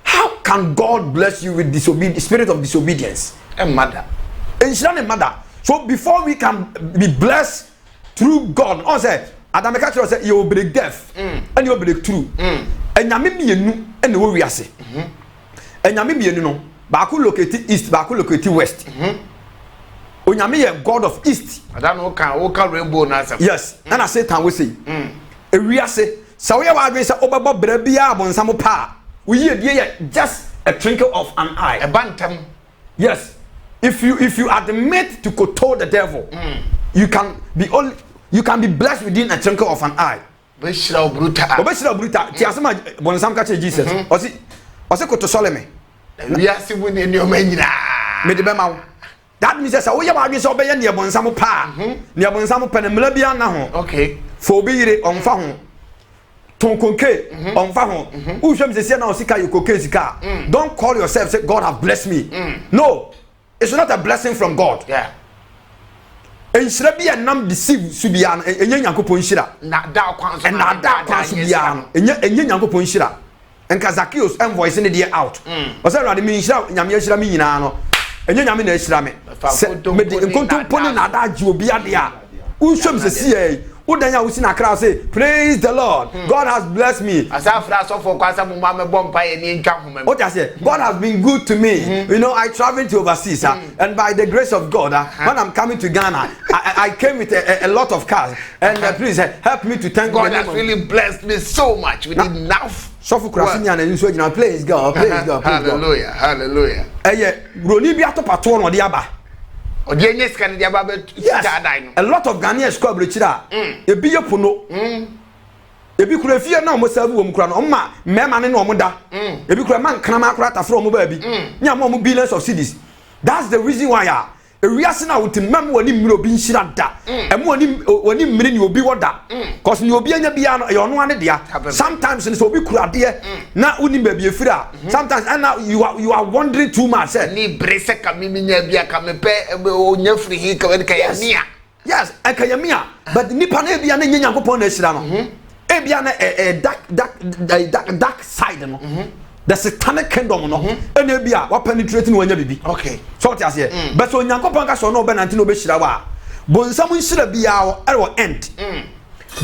How can God bless you with disobedience, spirit of disobedience and mother so before we can be blessed through God, on say Adam Catcher say you will be deaf and you will be true. And Yamimianu and the we are say. And Yamimianu no, Baku locate east, Baku locate west. Onyami God of east. I don't know can rainbow answer. Yes, and I say time we say. A we are say so we are say Obaba Brebia Bonsamo pa. We hear just a twinkle of an eye. A bantam. Yes. If you admit to control the devil, you can be blessed within a twinkle of an eye. Beshira bruta. Obeshira bruta. Ti asema bonsam ka che Jesus. Osi koto soleme. We are sibu ni omanyina. Me de be ma wo. That means say we wadwe say obeye ne bonsam pa. Ne bonsam pa ne mla bia na ho. Okay. Fo obeyire onfa ho. Tonkonke onfa ho. Uhwem se na osika yokoke sika. Don't call yourself say God have blessed me. No. It's not a blessing from God. Yeah. Enshira bia nam deceive subian enye Nyankopon shira. Na da kwan so. Na da kwan subian enye Nyankopon shira. Enka Zacchaeus voice ne dey out. O say rade me shira nyame shira me nyina no. Enye nyame na shira me. Me de nkontomponi na da ji obi ade a. Uhwem se sie Udanya usi na crowd say praise the Lord. God has blessed me. Asafra so for kwasa mu ma me bompa ye ni ntwa homa. What I say? God has been good to me. You know, I traveled to overseas and by the grace of God, when I'm coming to Ghana, I came with a lot of cars. And please help me to thank God. God has really blessed me so much with enough. So for Krasinya and you so praise God, praise God, praise hallelujah, God. hallelujah. Roni bi atopato no de aba. Ojenye scan dia baba a lot of Ghanaians call brechira ebi yepono ebi kura fie na omo sabu omo kura no ma mema ne no omo da ebi kura man kana ma kura tafro omo ba bi nya mo billions of cedis. That's the reason why ewiase na wotimam woni mmiri obi nhira da emu woni mmiri ni obi woda cause ni obi anya bia no e ono ane dia sometimes so obi kurade na uni ba bia fira sometimes and now you are wondering too much ni brese ka mimi nya bia ka mepe onya firi hi ka we ka ya mia yes akayamia but nipa na bia na nya Nyankopon na hira no e bia na dark side no the satanic kingdom no ene bia wa penetrate no anya bibi okay so what you say but so Nyankopon ka so no be nanti no be hira wa bonsam nhira bia wo e wo end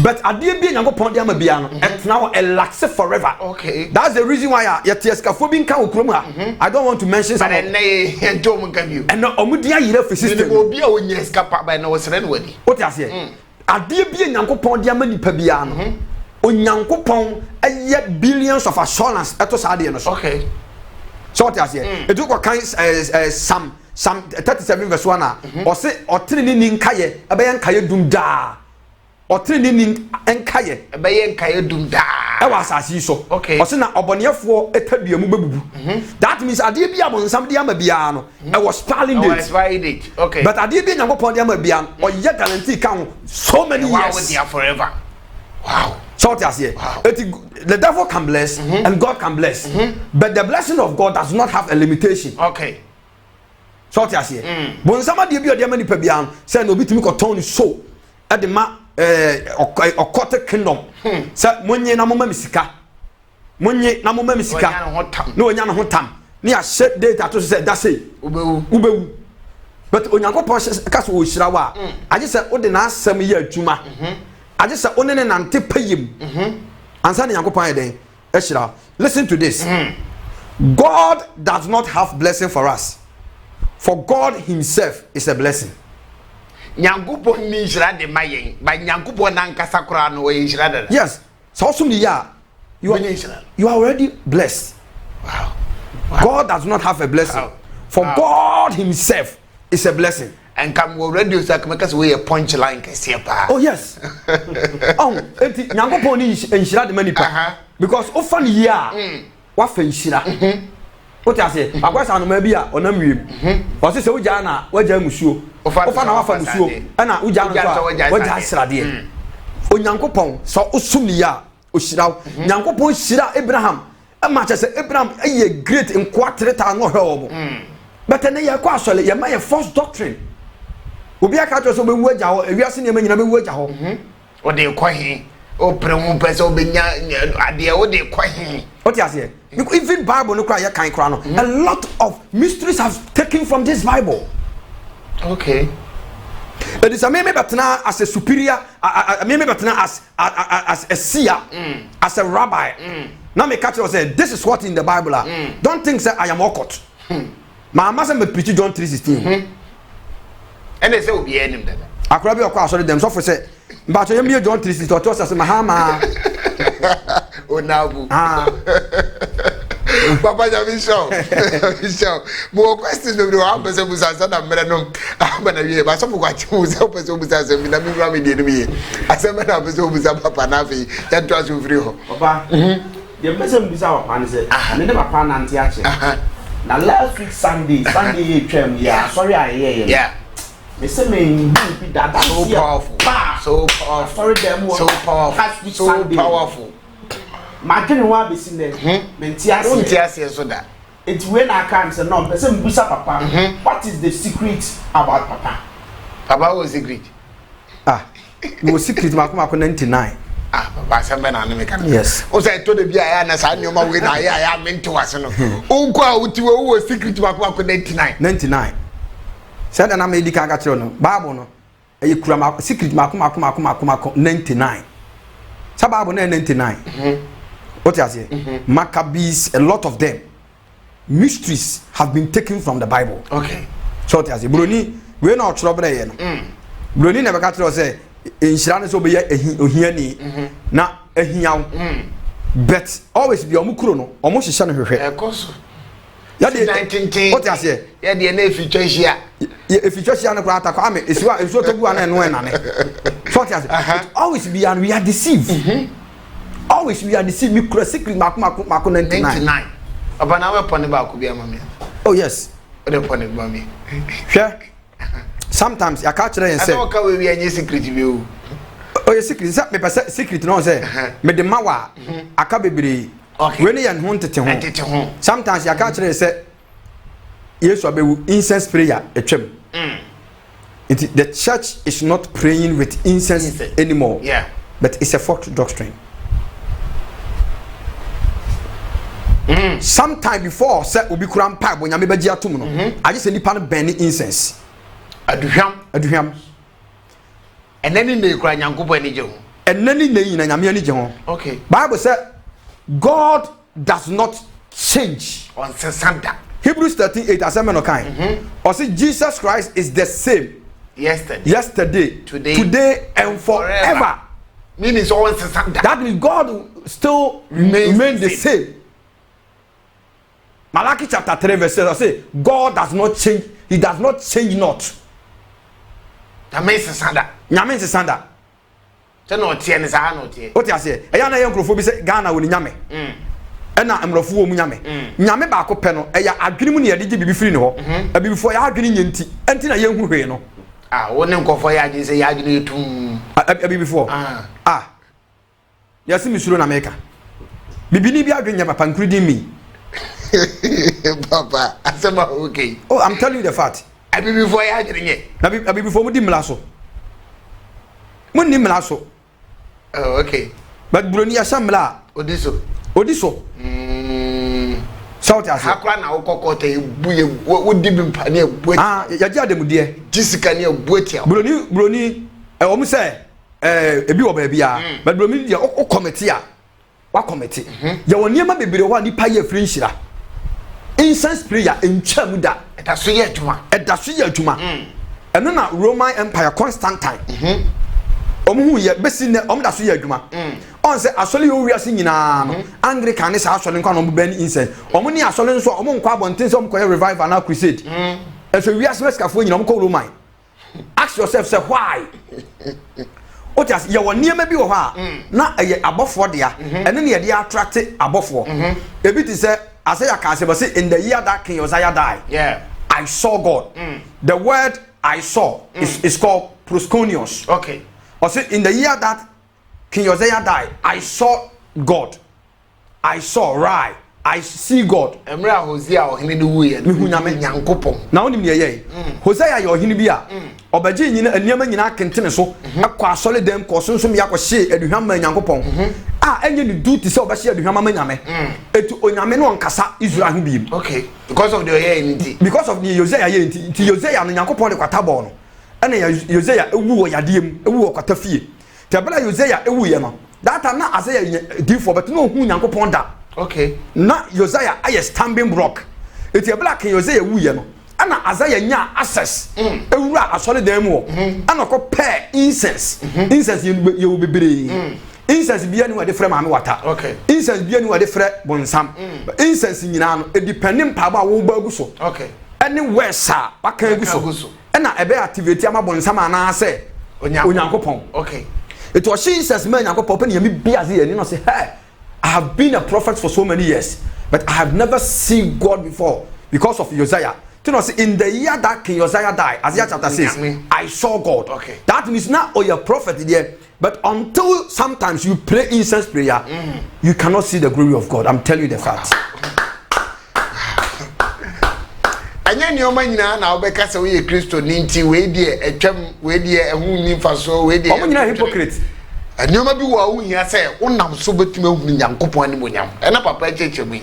but adie bia Nyankopon dia ma bia no et now relax forever okay that's the reason why ya tieskafo bi nka okrom ha I don't want to mention some but nay ento mo kan you and no omudia yire for system obi a onya escapa by na wo sere no wadi what you say adie bia Nyankopon dia ma nipa bia no Onyankopon aye billions of assurance eto saade no so okay so what you say it go kind Psalm 37 verse 1 or say otene ni nkaye ebe nkaye dum da otene ni nkaye ebe nkaye dum da e wa asasi so okay o say na obonefo etadua mu bebubu that means ade bia bonsam de ama bia no e was spelling date okay but ade bia Nyankopon de ama bia o ye guarantee kan so many years with there forever wow so what you say the devil can bless and God can bless but the blessing of God does not have a limitation okay so what you say bonsam de bia de ama ni pa bia say na obi tumi ko ton so e de ma okote kingdom say monye na moma misika monye na moma misika no onya no hotam ni a set date ato say that say ubewu but Onyankopon ka so o hira wa age say o de na asem ye adwuma age say one ne nante payim ansa na Nyankopon ye den e hira listen to this God does not have blessing for us for God himself is a blessing Nyankopon ni hira de mayen ba Nyankopon na nkasa kora no we hira de yes so some ya you are already blessed wow God does not have a blessing for God himself is a blessing and come we radio so come cause we a punch line kese pa oh yes oh enti Nyankopon ni hira de manipa because ofan ya wa fa hira what you say akwasa no ma bia onam wiem o se uja na waja musuo ofa na wafa musuo na uja no so waja srade Onyankopon so osum ni ya o hiraw Nyankopon hira Abraham ama che se Abraham eye great in quarter no hwe but na ye kwa asole ye ma ye false doctrine obi aka to so be wu aja ho ewiase ne ma nyina be wu aja ho o de kwahin o premu pese obenya ade o de kwahin what you say even Bible no cry ya kan kra no a lot of mysteries have taken from this Bible okay it is a me betna as a superior me betna as a seer as a rabbi now me catch you say this is what in the Bible don't think that I am occult my master me preach John 3:16 and they say obi enim dada akra bi okwa asori dem so for say mba to yem John 3:16 to say mahama onabu Papa Javisho mo question no wa pese busa na mere no abana wie ba so kwa chi busa pese busa se mi na mi ra mi de mi asema na pese busa papa na fi ya to aso free ho papa de pese busa papa ne se me ne papa na nte ache na last week Sunday ye twam ya sorry aye yeah me say me be that so powerful sorry them so powerful Magini wa be sin there mentiase so da it when I can say no person busa papa what is the secret about papa was secret no secret makoma 99 papa sembe na me kan yes o say to de bia ya na sa nyoma we na ya menti wase no onko a utiwe wo secret makoma 99 said na me di kan ka kire no Bible no e kura secret makoma 99 sa Bible na 99 what you say Maccabees a lot of them mysteries have been taken from the Bible okay so what you say broni we na otro bra ye no broni na be ka tro say enhira ne so be ohiani na ahiaw but always be omukuro no omo hihye no hwehwe ekoso ya de what you say ya de na eficho hia eficho hia no kra ta kwa me esiwa esu otogu ana eno enane so what you say always be and we are deceived always we are deceived me cross secret mako 99 abana we pone ba ko bia mama oh yes o de pone ba me hwe sometimes ya ka kire yen say asa ka we wi anye secret bi o oye secret say me pese secret no say me de mawa aka bebre we ne yan ho ntete ho sometimes ya ka kire say yesu abewu incense prayer etwem the church is not praying with incense anymore, but it's a false doctrine. Sometime before, say Obi Kuram Pag when Yami Bajia Tumuno, I just say Nipan burning incense. Aduham. And then in the cry Yankupo and Nijo. And then in the Yamiani. Okay. Bible said God does not change on Santa. Hebrews 13:8 as a man of kind. Or say Jesus Christ is the same. Yesterday, today, and forever. Meaning all Santa. That means God still remain the same. Malachi chapter 3 verse 6 say God does not change. He does not change not. That means Santa. Nyame se Santa. Say no tie ni sa no tie. What you say? Eya na yenkrofo bi say Ghana woni nyame. Ena emrofo wo mu nyame. Nyame ba ko pe no eya adwene mu ne ye de bibi firi ne ho. Abibifo ya adwene nyenti. Enti na yenhu hwe no. Ah, wo ne nkofo ya adwene say ya adwene tum. Abibifo. Yasi misuro na America. Bibini bi adwene nya papa nkrudi mi. Papa, asema okay. Oh, I'm telling you the fact. Abibifo ya adwene nye. Na abibifo mu di mlaso. Mu ni mlaso. Oh, okay. But broni ya shamla. Odiso. Shout as hakra na wokokota ebuye wodi bi mpane ebuye. Ya ji ademude. Jisika ne ebuye tia. Broni omu say ebi wo ba bia. But broni dia o committee a. Wa committee. Ya woni ma bebere ho ani pa ye free nhira. Incense prayer entwam da. Eda so ye adwuma. Eno na Roman Empire Constantine. Omu ye besi ne da so ye adwuma. On say asole yo wiase nyina no Anglican ne sa asole nkwa no ban incense. Omu ni asole nso omu nkwa abonten se omu koye revival na crusade. Eso wiase weskafo nyina omu ko Roman. Ask yourself say why? Otias ye won niam bi wo ha na eye abofo de ya ene ne ye de attract abofo. Ebi ti say Isaiah can say in the year that King Uzziah died. I saw God. The word I saw is called prosconios. Okay. Or say in the year that King Uzziah died, I saw God. I saw right. I see God. Emra Hosea ohini ni wuye. Mihu nyame nyankopon. Na oni me ye. Hosea ye ohini bi a. Obaje nyina aniama nyina kentene so. Akwa asole dem ko sonso me yakɔhye aduhwam ma nyankopon. Enye ni duty se obahye aduhwam ma nyame. Etu onyame no nkasa Israel ho bi. Okay. Because of the Hosea nti. Because of the Hosea ye nti Hosea no nyankopon de kwata bɔ no. Ene Hosea ewu wo yadem, ewu wo kwata fie. Tebela Hosea ewu ye no. That time na Isaiah di for but no hu nyankopon da. Okay. Na Hosea aye stamping block. Eti ebla kan Hosea wu ye no. Ana Isaiah nya access. Ewura asole dem wo. Ana ko pair incense. Incense ye wo bebre. Incense bia ni wa de frɛ maame wata. Okay. Incense bia ni wa de frɛ bonsam. Incense nyina no e depending pa ba wo ba gu so. Okay. Anywhere sa waka gu so. Ana ebe activate ama bonsam ana se onyankopon. Okay. It was Jesus man nyankopon pe ne yemi bia ze ye ni no say hey, I have been a prophet for so many years, but I have never seen God before because of Hosea. You know, in the year that King Hosea died, Isaiah chapter 6, I saw God. Okay. That means not your prophet there, but until sometimes you pray incense prayer, you cannot see the glory of God. I'm telling you the fact. Anya nyoma nyina na obeka se we Kristo ninti we die etwam we die ehu ni faso we die. Omo nyina hypocrite. Anyoma bi wo hu hia se wonam so betuma hu nyankopon ani monyam ena papa chechemu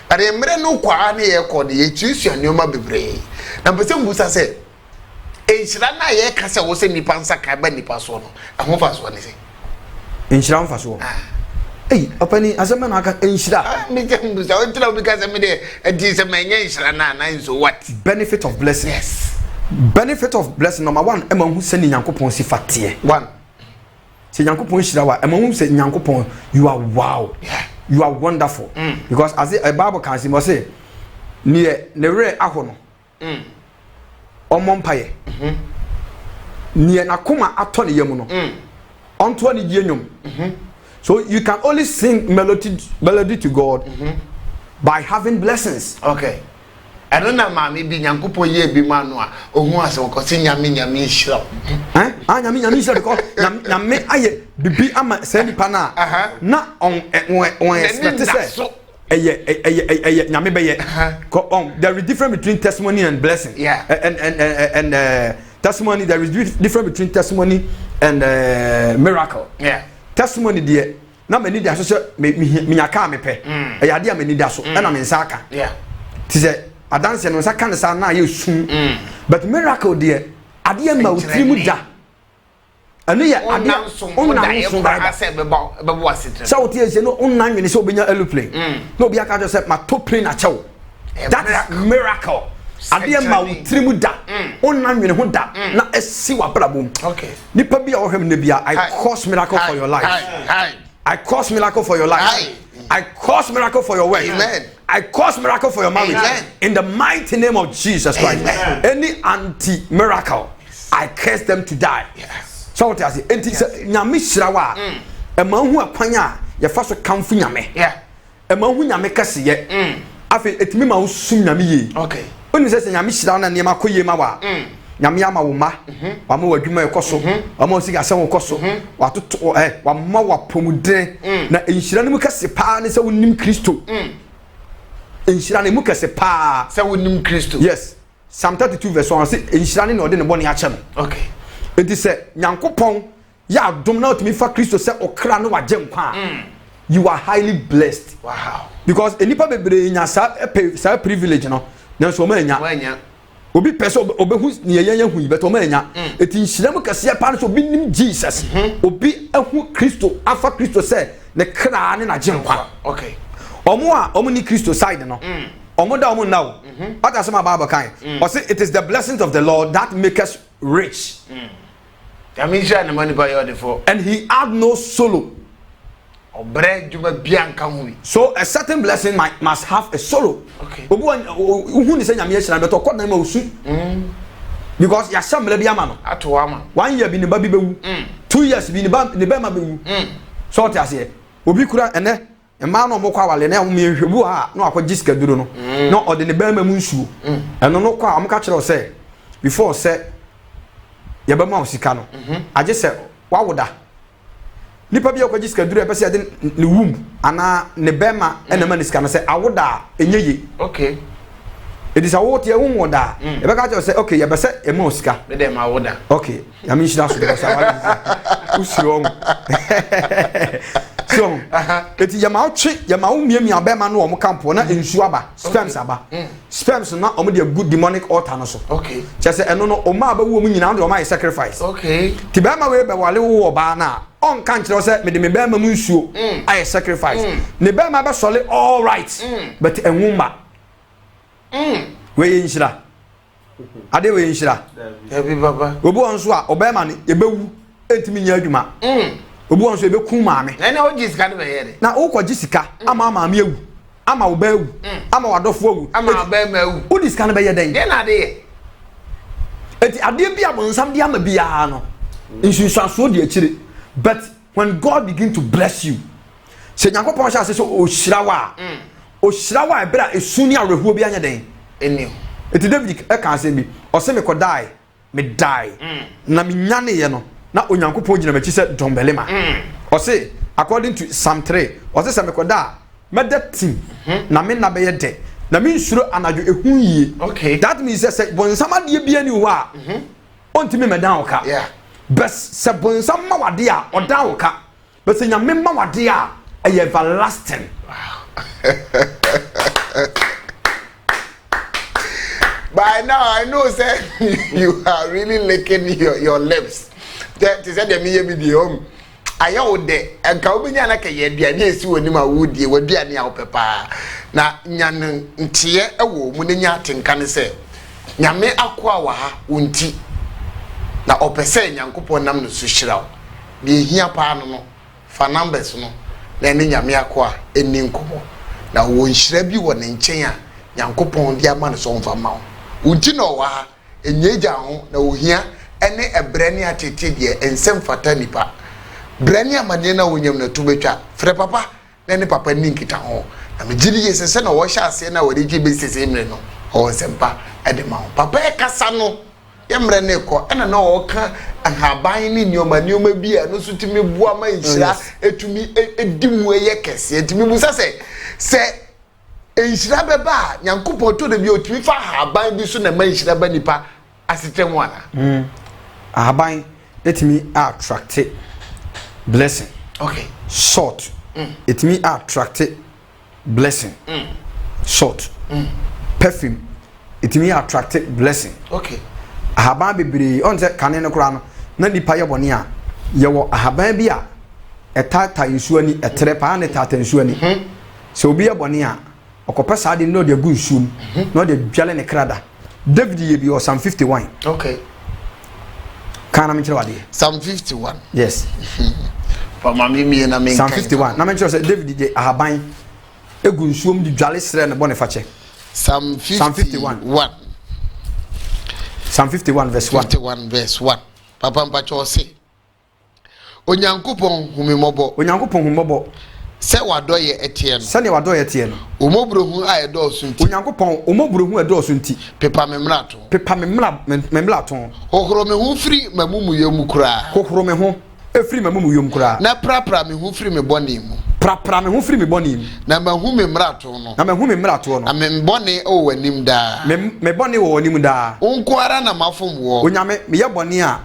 are mre no kwa na ye kode ye tusu anyoma bebre na pese mbusa se enhira na ye ka se wo se nipa nsa ka ba nipa so no ahofa so ne se enhira mfa so ei opani azama na aka enhira me je mbusa o tira bi ka se me de edi se menye enhira na so what benefit of blessing. Yes, benefit of blessing number 1 ema hu se ni nyankopon si fatie 1 se nyankopon hira wa ema hu se nyankopon you are wow. You are wonderful. Because as a Bible can say near nere aho no omompaye near nakoma ato ne yemu no onto ne die nyom. So you can only sing melody to God by having blessings. Okay. ɛno na maame bi nyankopɔ yɛ bi ma no a ohu asɛm kɔ se nyame nhyira nyame nhyira because nyame aye bibi ama sa nipa na on expect say nyame be there is difference between testimony and blessing. And testimony, there is difference between testimony and miracle. Testimony there na me need aso me nyaka me pe ade me need aso na me nsaka ti say adanse no nsaka ne sa na ye sun but miracle there ade ma utiri mu da anu ya ade onnan da say be wasitre so what you say no onnan nwene say obenya aeroplane no obi aka just say ma to plane a chew that miracle ade ma utiri mu da onnan nwene ho da na esi wa brabom okay nipa bia wo hwem na bia I cause miracle for your life. I cause miracle for your life. I cause miracle for your work. Amen. I cause miracle for your marriage. Amen. In the mighty name of Jesus Christ. Amen. Any anti-miracle, I curse them to die. Yes. So what I say, nyame shirawa. Ema hu akwanya ya fa so kamfu nyame. Yeah. Ema hu nyame kase ye. Afi etimi ma usum nyame ye. Okay. Oni se nyame shirawa na niam akoye ma wa. Nyame ama wo ma wama wadwuma ekoso wama osiga asem ekoso watoto wama wapomuden na enhyira ne mu kase pa ne se wonim Kristo enhyira ne mu kase pa se wonim Kristo. Yes, Psalm 32 verse 1 say enhyira ne ode ne bone ache no. Okay. Enti se nyankopon ya adom na otimi fa Kristo se okra ne waje nkwa you are highly blessed. Wow. Because enipa bebre nya sa privilege no na so ma nya obi person obehu ne yeye hu yi beto ma nya eti nhyiram kase pa no so obi nim Jesus obi ehu Kristo afa Kristo se ne kra ne na genkwa. Okay. Omo ni Kristo side no omo da omo now aka some Bible kan o say it is the blessings of the Lord that make us rich that means you are the money by your default and he add no solo. So a certain blessing must have a sorrow. Okay. Who say nyame ehira beto kɔ na ma osu. Because ya shamle bia ma no. Ato ama. 1 year bi ne ba bi bewu. 2 years bi ne ba ma bewu. So what ase. Obi kura ene emma no mo kwa wale na mo ehwebu ha na akɔ giska duro no. Na ɔde ne ba ma mu nsuo. Eno no kwa am ka kyerɛ say before say ya ba ma osika no. Age say wawoda. Nipa bia ko giska duro e pese ade ne wum ana ne bema enema ne sika no se awoda enyeye. Okay. It is a what ye wum woda e be ka say okay ye be se e ma sika be dem awoda. Okay ya mi shira so because I usiro so it ya ma otwe ya ma umiamia bema no o mo campo na ensu aba sperms aba sperms na o mo de good demonic altar no so. Okay. Chese eno no o ma ba wo mu nyina o ma sacrifice. Okay. Ti bema we be wale wo oba na on kan kire say me de me bema mu nsuo I sacrifice ne bema be sole all right but enwuma we yinshira ade we yinshira ebi baba obu onso a obema ne ebewu entimi nya adwuma obu onso ebeku maame na o gisika ne be yere na o ko gisika ama maame ewu ama oba ewu ama wadofo ewu ama bema ewu o disika ne be ye den na ade enti ade bia bonsam de ama bia no nsunsuaso de akire. But when God begin to bless you, say Nyankopon sha say o shirawa e bra esuni arehuo bi anya den eni eti David e kan say bi o say me ko die me die na me nyane ye no na Onyankopon gina machi say dombelema o say according to Psalm 3 o say me ko die me detin na me na be ye de na me nsuro anajo ehun yie. Okay, that means say bonsama de bia ni wo a ontimi me dan oka. Yeah. But se bonsam ma wade a odan woka but se nyame ma wade a everlasting. Wow. By now I know say you are really licking your lips. That is that me be the home. Aya ode enka obenya na ka ye aduane esi woni ma wodie waduane a opepa na nyane ntie ewo mu ne nya atenka ne se nyame akwa wa ha wonti na opese Nyankopon nam no so hyiraw de ehia pa no fa numbers no na ne nyame akwa eni nkomo na wo nhyira bi wo ne nchen a Nyankopon de ama no so mfa ma wo wonti no wa ha enyeja ho na ohia ene ebre ne atete de ensem fata nipa brani amade na wonyam na tubetwa frɛ papa na ne papa ni nkita ho na megiri yesese na wo hya ase na wo de gbe sese mre no o sempa edema papa e kasa no yemre ne ko ena na o ka ahaban ni nioma bia no so timi bua ma nhira etumi edimu eye kese etumi busa se enhira beba Nyankopon to de bi otumi fa ahaban bi so na ma nhira ba nipa asetemu ana ahaban etumi attract blessing. Okay. Salt. Etumi attract blessing. Salt. Perfume. Etumi attract blessing. Okay. Ahaban bebre on se kane no kra no na nipa ye bone a ye wo ahaban bi a etata nsuo ni etere pa na etata nsuo ni so obi ye bone a okopesa de no de gu nsuo no de dwale ne krada David ye bi o Psalm 51. Okay. Kana me kire wade Psalm 51. Yes. For mami mi na me Psalm 51 na me kire say David de ahaban egu nsuo mu de dwale sere ne bone fache Psalm 51. Psalm 51 verse 1. 51 verse 1. Papa mpacho se. Onyankopon humimobo. Onyankopon humimobo. Se wadoye etie no. Se ne wadoye etie no. Omobrohu a edoso nti. Onyankopon omobrohu edoso nti. Pepa memrato. Pepa memlato. Hohoro me hu firi mamumuyem kura. Hohoro me ho efiri mamumuyem kura. Na prapra me hu firi me bone mu. Prapra me hu firi me bone mu. Na mahu me mrato no. Na mahu me mrato no. Na me bone o wanim da. Me bone wo wanim da. Onko ara na mafom wo. Onyame me ye bone a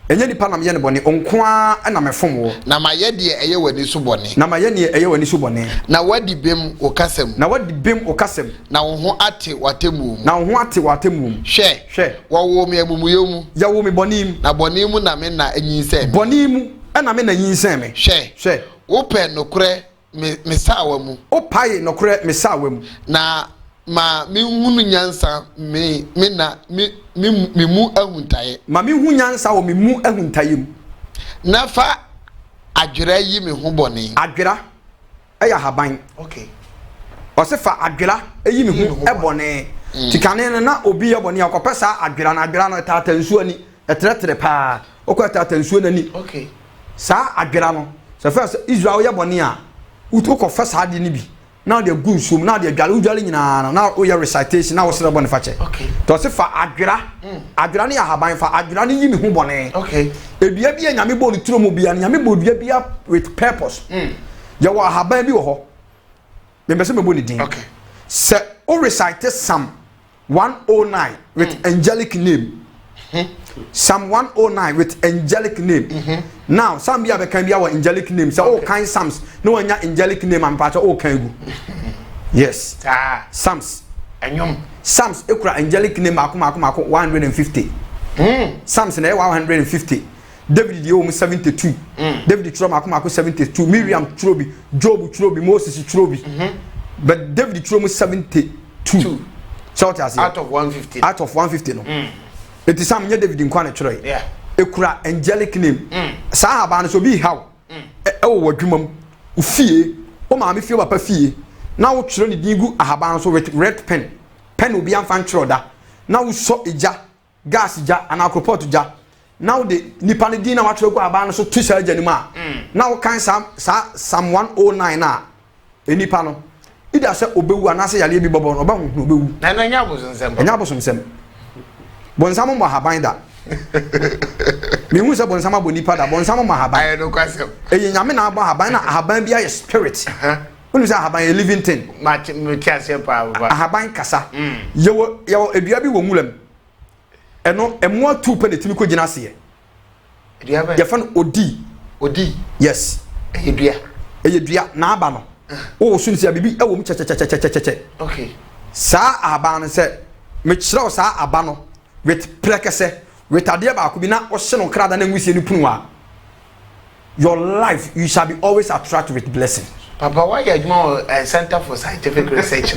enye nipa na me ye ne bone onko a na me fom wo. Na maye de eye wani so bone. Na maye ne eye wani so bone. Na wadi bem okasem. Na wadi bem okasem. Na wo ho ate watemu. Na wo ho ate watemu. Hwe wo me amumuyemu. Ya wo me bone mu. Na bone mu na me na anyinsem. Bone mu na me na nyinsem me. Hwe wo pe nokure me sawa mu. O pai nokure me sawa mu. Na ma me hunu nyansa me na me mu ahuntaye. Ma me hu nyansa wo me mu ahuntaye mu. Na fa adwera yi me hu bone. Adwera eya haban. Okay. O se fa adwera eyi me hu ebone. Tikane na obi ye bone akopesa adwera na adwera no tata nsuo ni etretre pa. Okwa tata nsuo na ni. Okay. Sa adwera no. So first Israel ye bone a uto ko fasa ade ni bi. Now they good show now they dwale nyina now o your recitation now we bone fache. Okay. To se fa adwera. Adwera ne ahaban fa adwera ne yi me hu bone. Okay. Ebia bia nyame bo ni turo mu bia nyame bo dua bia with purpose. Ya wa ahaban bi wo ho. Me be se me bo ni din. Okay. Se o recite Psalm 109 with angelic name. Psalm 109 with angelic name. Now, some be a can be our angelic name. So all kind Psalms. No one angelic name and part all can go. Yes. Psalms. Psalms ekura angelic name akuma 150. Psalms na 150. David the 72. David Trom akuma 72. Miriam Trobi, Job Trobi, Moses Trobi. But David Trom 72. So what has out of 150. Out of 150 no. It is some David in Kwana Troy. Yeah. Ekura angelic name. Sahaba so be how. Ewo wadwumam. Ufie, o ma me fie papa fie. Na wo twere ne dingu ahaban so with red pen. Pen obi amfa twere da. Na wo so eja, gas ja, anakropot ja. Na wo de nipa ne din na watwere go ahaban so tu sa agani ma. Na wo kan Psalm 109 na enipa no. Ida se obewu anase yale bi bobo no ba hu obewu. Na na nya bosonsem. Nya bosonsem. Bonsam mo haban da. Me hu se bonsam abo nipa da bonsam mo haban. Aye no kwasem. Eyi nyame na abo haban na haban bia ye spirit. Wonu se haban ye living thing. Ma tiase pa ba. Haban kasa. Yewo edua bi wo mulam. Eno emo atu pe ne timi ko gina se ye. Edua ba. Ye fa no odi. Odi. Yes. Edua. Edua na aba no. O so nsi abibi ewo mu che. Okay. Sa haban se me kire sa aba no with prekese with ade ba ko bi na o hye no krada na nwusie ni punu a your life you shall be always attracted with blessing. Papa, why are you more Center for Scientific Research?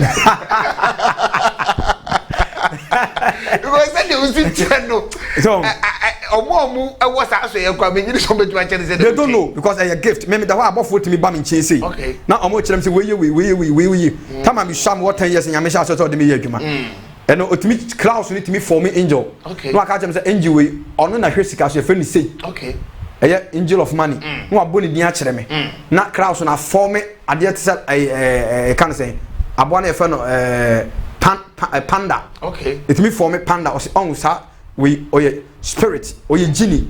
Because then you see no. So what's actually a coming so much they don't know because I a gift. Maybe the one about 40 me bam in chase. Okay. Now I'm watching them say we. Come and be some what 10 years in Yamisha so to me adwuma. And ultimate Klaus need to me for me angel. Okay. No I catch them say angel we ono na hwe sika so friend say. Okay. Angel of money. No aboni din a kire me. Na Klaus na form ade te say can say abona e fa no panda okay etimi form panda on sa we oye spirit oye genie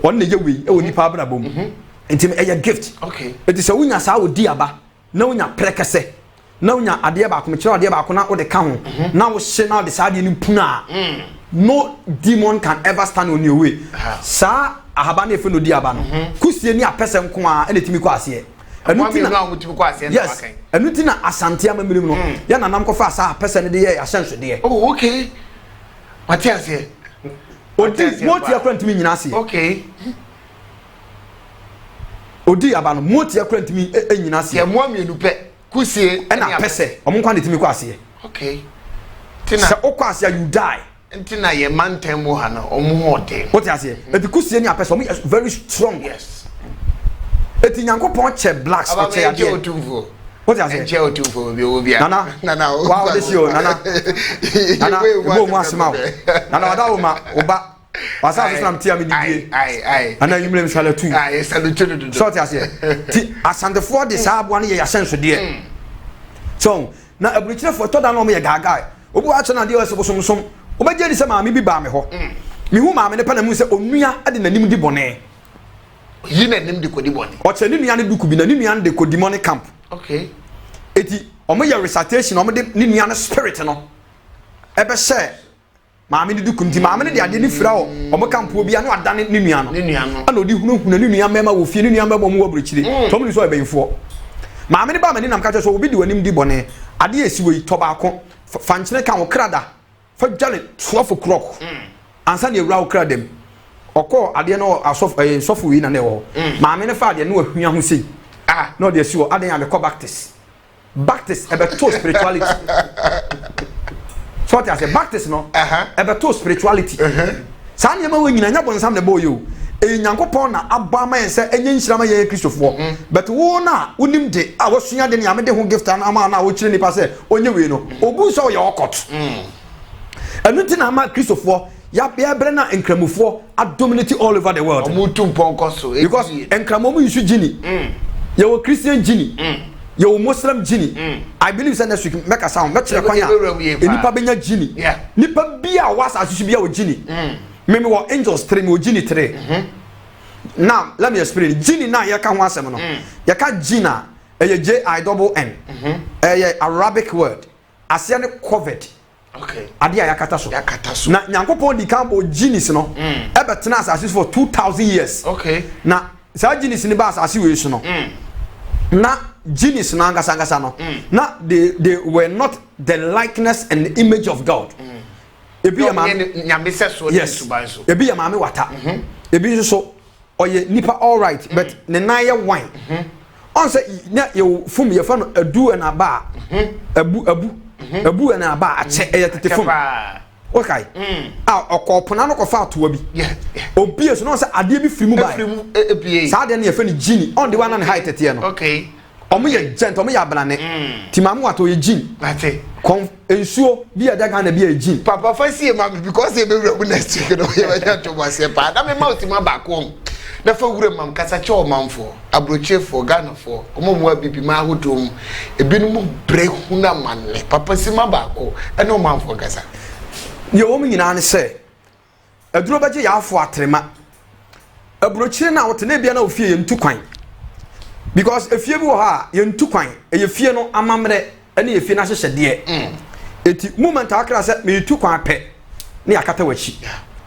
on ne ye we e woni pa abra bom entimi eye gift okay eti se wunya sa odi aba na wunya prekese na wunya ade ba ko me kire ade ba ko na wo de ka ho na wo hye na de sa ade ni puna no demon can ever stand on your way sa ahaba na efe no di aba no kusie ni apese nko a na etimi ko ase enuti na mutimi ko ase na makan enuti na asante amamirim no ya na nam ko fa sa apese ne de ye ahyenso de oh okay Matias here odi moti akra ntimi nyina ase okay odi aba no moti akra ntimi nyina ase ye mo amienu pe kusie na apese omo kwa ntimi ko ase okay tina se okwa ase you die ntina ye mantam mo ha na omo hoden what you say eti kusie ni apese omo very strong yes eti nyankopon che blacks o che ade what you say enche otufo bi obi a nana wow this yo nana wo mu asema nana wada wo ma oba wasa so sam tia me didie ai ana yimle msala tu ai salute do so what you say ti asante for the sabo na ye yasenso de so na aburuchire for to da na omo ye gaga obu a che na de o se bosomsom obaje ni se maame bi ba me ho me hu maame ne pa na mu se onua ade nanim di bone yi nanim di kodi bone o che ni nua ne duku bi na ni nua de kodi money camp okay eti omo ye recitation omo de ni nua no spirit no ebe se maame ne duku nti maame ne de ade ni fira omo camp obi anu adane ni nua no ana odi hunu ni nua mema wo fie ni nua mema mo waburuchire to mo ni so ebenfo maame ne ba mani nam ka che so obi di wanim di bone ade esi wo to ba ko fanchine kan wo krada fa jale 12 o'clock ansa ne ewura wo kradem okọ ade no asof wi na ne wo maame ne fa ade no ahua ho sei no de siwo ade ya me call baptist ebe to spirituality so what I say baptist no ebe to spirituality sa ne ma wo nyina nya bonsam ne boyo nyankopon na abama yense enye nhirama ye kristofo but wo na unim de a wo sua de ne amede ho gift na ama na wo kire nipa se onye we no obu so ye okot enu ti na ama kristofo ya bre na enkramufo a dominate all over the world omutu ponko so because enkramomu yisu gini ye wo Christian gini ye wo Muslim gini I believe say next week make a sound make chere kwanya enipa benya gini nipa bia wasa asusu bia wo gini me wo angels 3 me wo gini 3 now let me explain gini na ye ka ho asem no ye ka gina J I double N Arabic word ase ne covered okay ade yakata so na nyankopon di kan bo genius no ebetena asase for 2000 years okay na sa genius ni ba asase we so no na genius na ngasa no na they were not the likeness and the image of God ebi ya maame nyame se so yes ebi ya maame wata ebi so oye nipa all right but ne nan ye wine on say na ye fum ye fa no adu na ba abu na ba ache eyetetefum okay okopona no kofa atoa bi obi eso no say ade bi firimu ba sa ade na ye fa ni gini on the one and height tete no okay omo ye gent omo ya blane ti mamu ato ye gini ate ensuo bi ya daga na bi ye gini papa fa sie ma because e be wura next week no ye ba to mo se pa da me mouth ma ba ko na fa wura mam kasa che o mamfo abrochefo Ghana fo omo mo abibi ma hodom ebinum bre huna manle papa si ma ba ko e no mamfo kasa ye o nyina ne se aduro baje ya afo atrema abrochire na wote na bia na ofie ye ntu kwan because efie bi wo ha ye ntu kwan ye fie no amamre ene ye fie na hyehye de eti moment akra se me ntu kwan pe na yakata wachi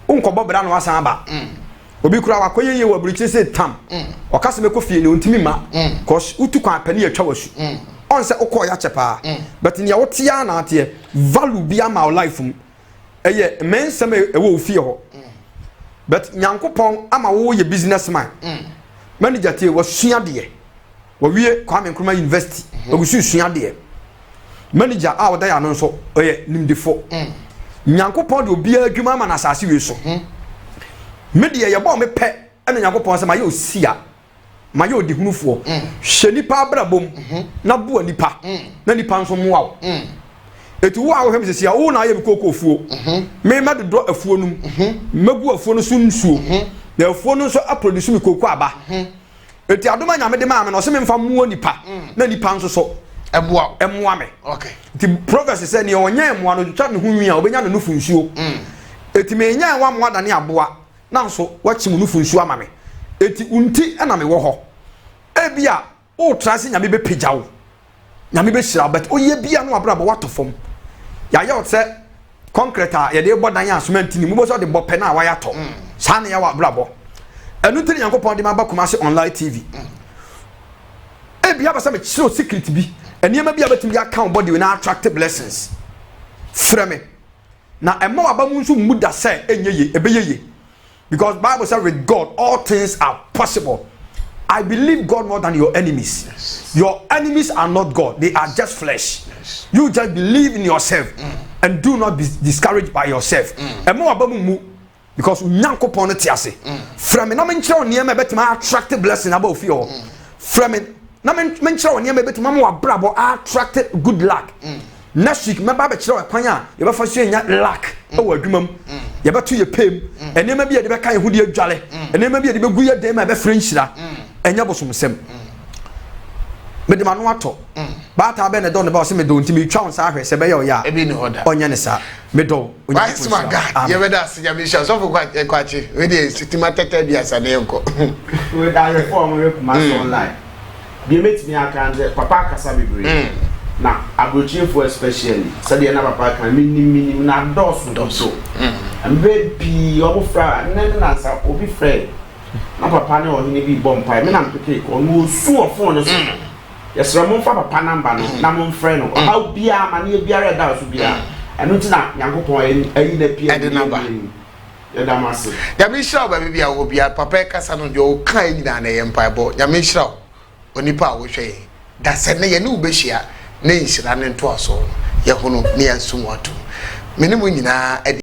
unkobo bra na wasan aba obi kura wakoye ye waburichi se tam okase me kofie ne ontimi ma cause utu kwan pe ne yatwa wasu on se ukọ ya chepa but ne wote ya na ate value bia ma life mu eye mensem ewo ofie ho but nyankopon ama wo ye businessman manager tie wo sua de wo wie Kwame Nkrumah University ogusu sua de manager a woda ya no so eye nimdefo nyankopon de obi adwuma ma na asase we so media ye bo me pe ena nyankopon se ma ye osia ma ye odi hunufo hwe nipa abrabom na bo nipa na nipa nso moa etu wo a wo hem se sia wo na ye bikoko ofuo me ma dodo afuo num magu afuo no so nsuo na afuo no so aproduce mi koko aba eti adoma nyame de ma me no se me mfa muo nipa na nipa nso so Emwa me. Okay. The prophecy said ni onye emwa no twa ne ho nwi a obenya ne nufu nsuo. Eti me nya wa mwa da ne aboa. Na so wachi mu nufu nsuo ama me. Eti unti na me wo ho. Ebia o trase nyame be pagyawo. Nyame be hyira but oye bia no abrabo watofom. Ya ye o se concrete a ye de bodan ya cement ni mu bo so de bope na wa ya to. Sa ne ya wa abrabo. Enu tiri Yankopon de maba Kumasi online TV. Ebia ba se me chiro secret bi. Eniyama bia betimi account body na attract blessings. Frame. Na emma aba mu nso mu da say enyeye ebeyeye. Because Bible says with God all things are possible. I believe God more than your enemies. Yes. Your enemies are not God. They are just flesh. Yes. You just believe in yourself and do not be discouraged by yourself. Emma aba mu because Yankopon no tiase. Frame na menchira oniyama betimi attract blessing aba ofi ho. Frame na menchira oniyama betimi ma wabrabo attract good luck. Next week member be chira kwan a ye be fa so nya luck e wa adwumam ye be to ye pem enema bi ye de be kan hudi adwale enema bi ye de be gu ye dem e be frenchira enya bosomsem me de manu ato ba ta be ne don ne ba so me do ntimi twa on sa ahwe se be ye o ya ebi ni hoda onya ne sa me do onya ko my god ye be da se ya be sha so for kwachi we dey sitima tete bi asa ne enko we da reform we Kumasi online bi metimi aka nze papa kasa bebre na abrochiefo especially said na papa kan minim na doso mbe bi obufra na sa obi frɛ na papa ne ohine bi bompa me na mpeke ko no osu ofon no so yesra mo fa papa number no na mo frɛ no how bia ma ne biara da so bia eno ntina Yankopon ayi na pia the number ya da mase ya me shira ba bia wo bia papa kasa no de o kan nyina na ye mpa bo ya me shira onipa a wo hwe da se ne ye ne ubehia ne nhyira ne nto aso ye hono ne yansum wato mene mo nyina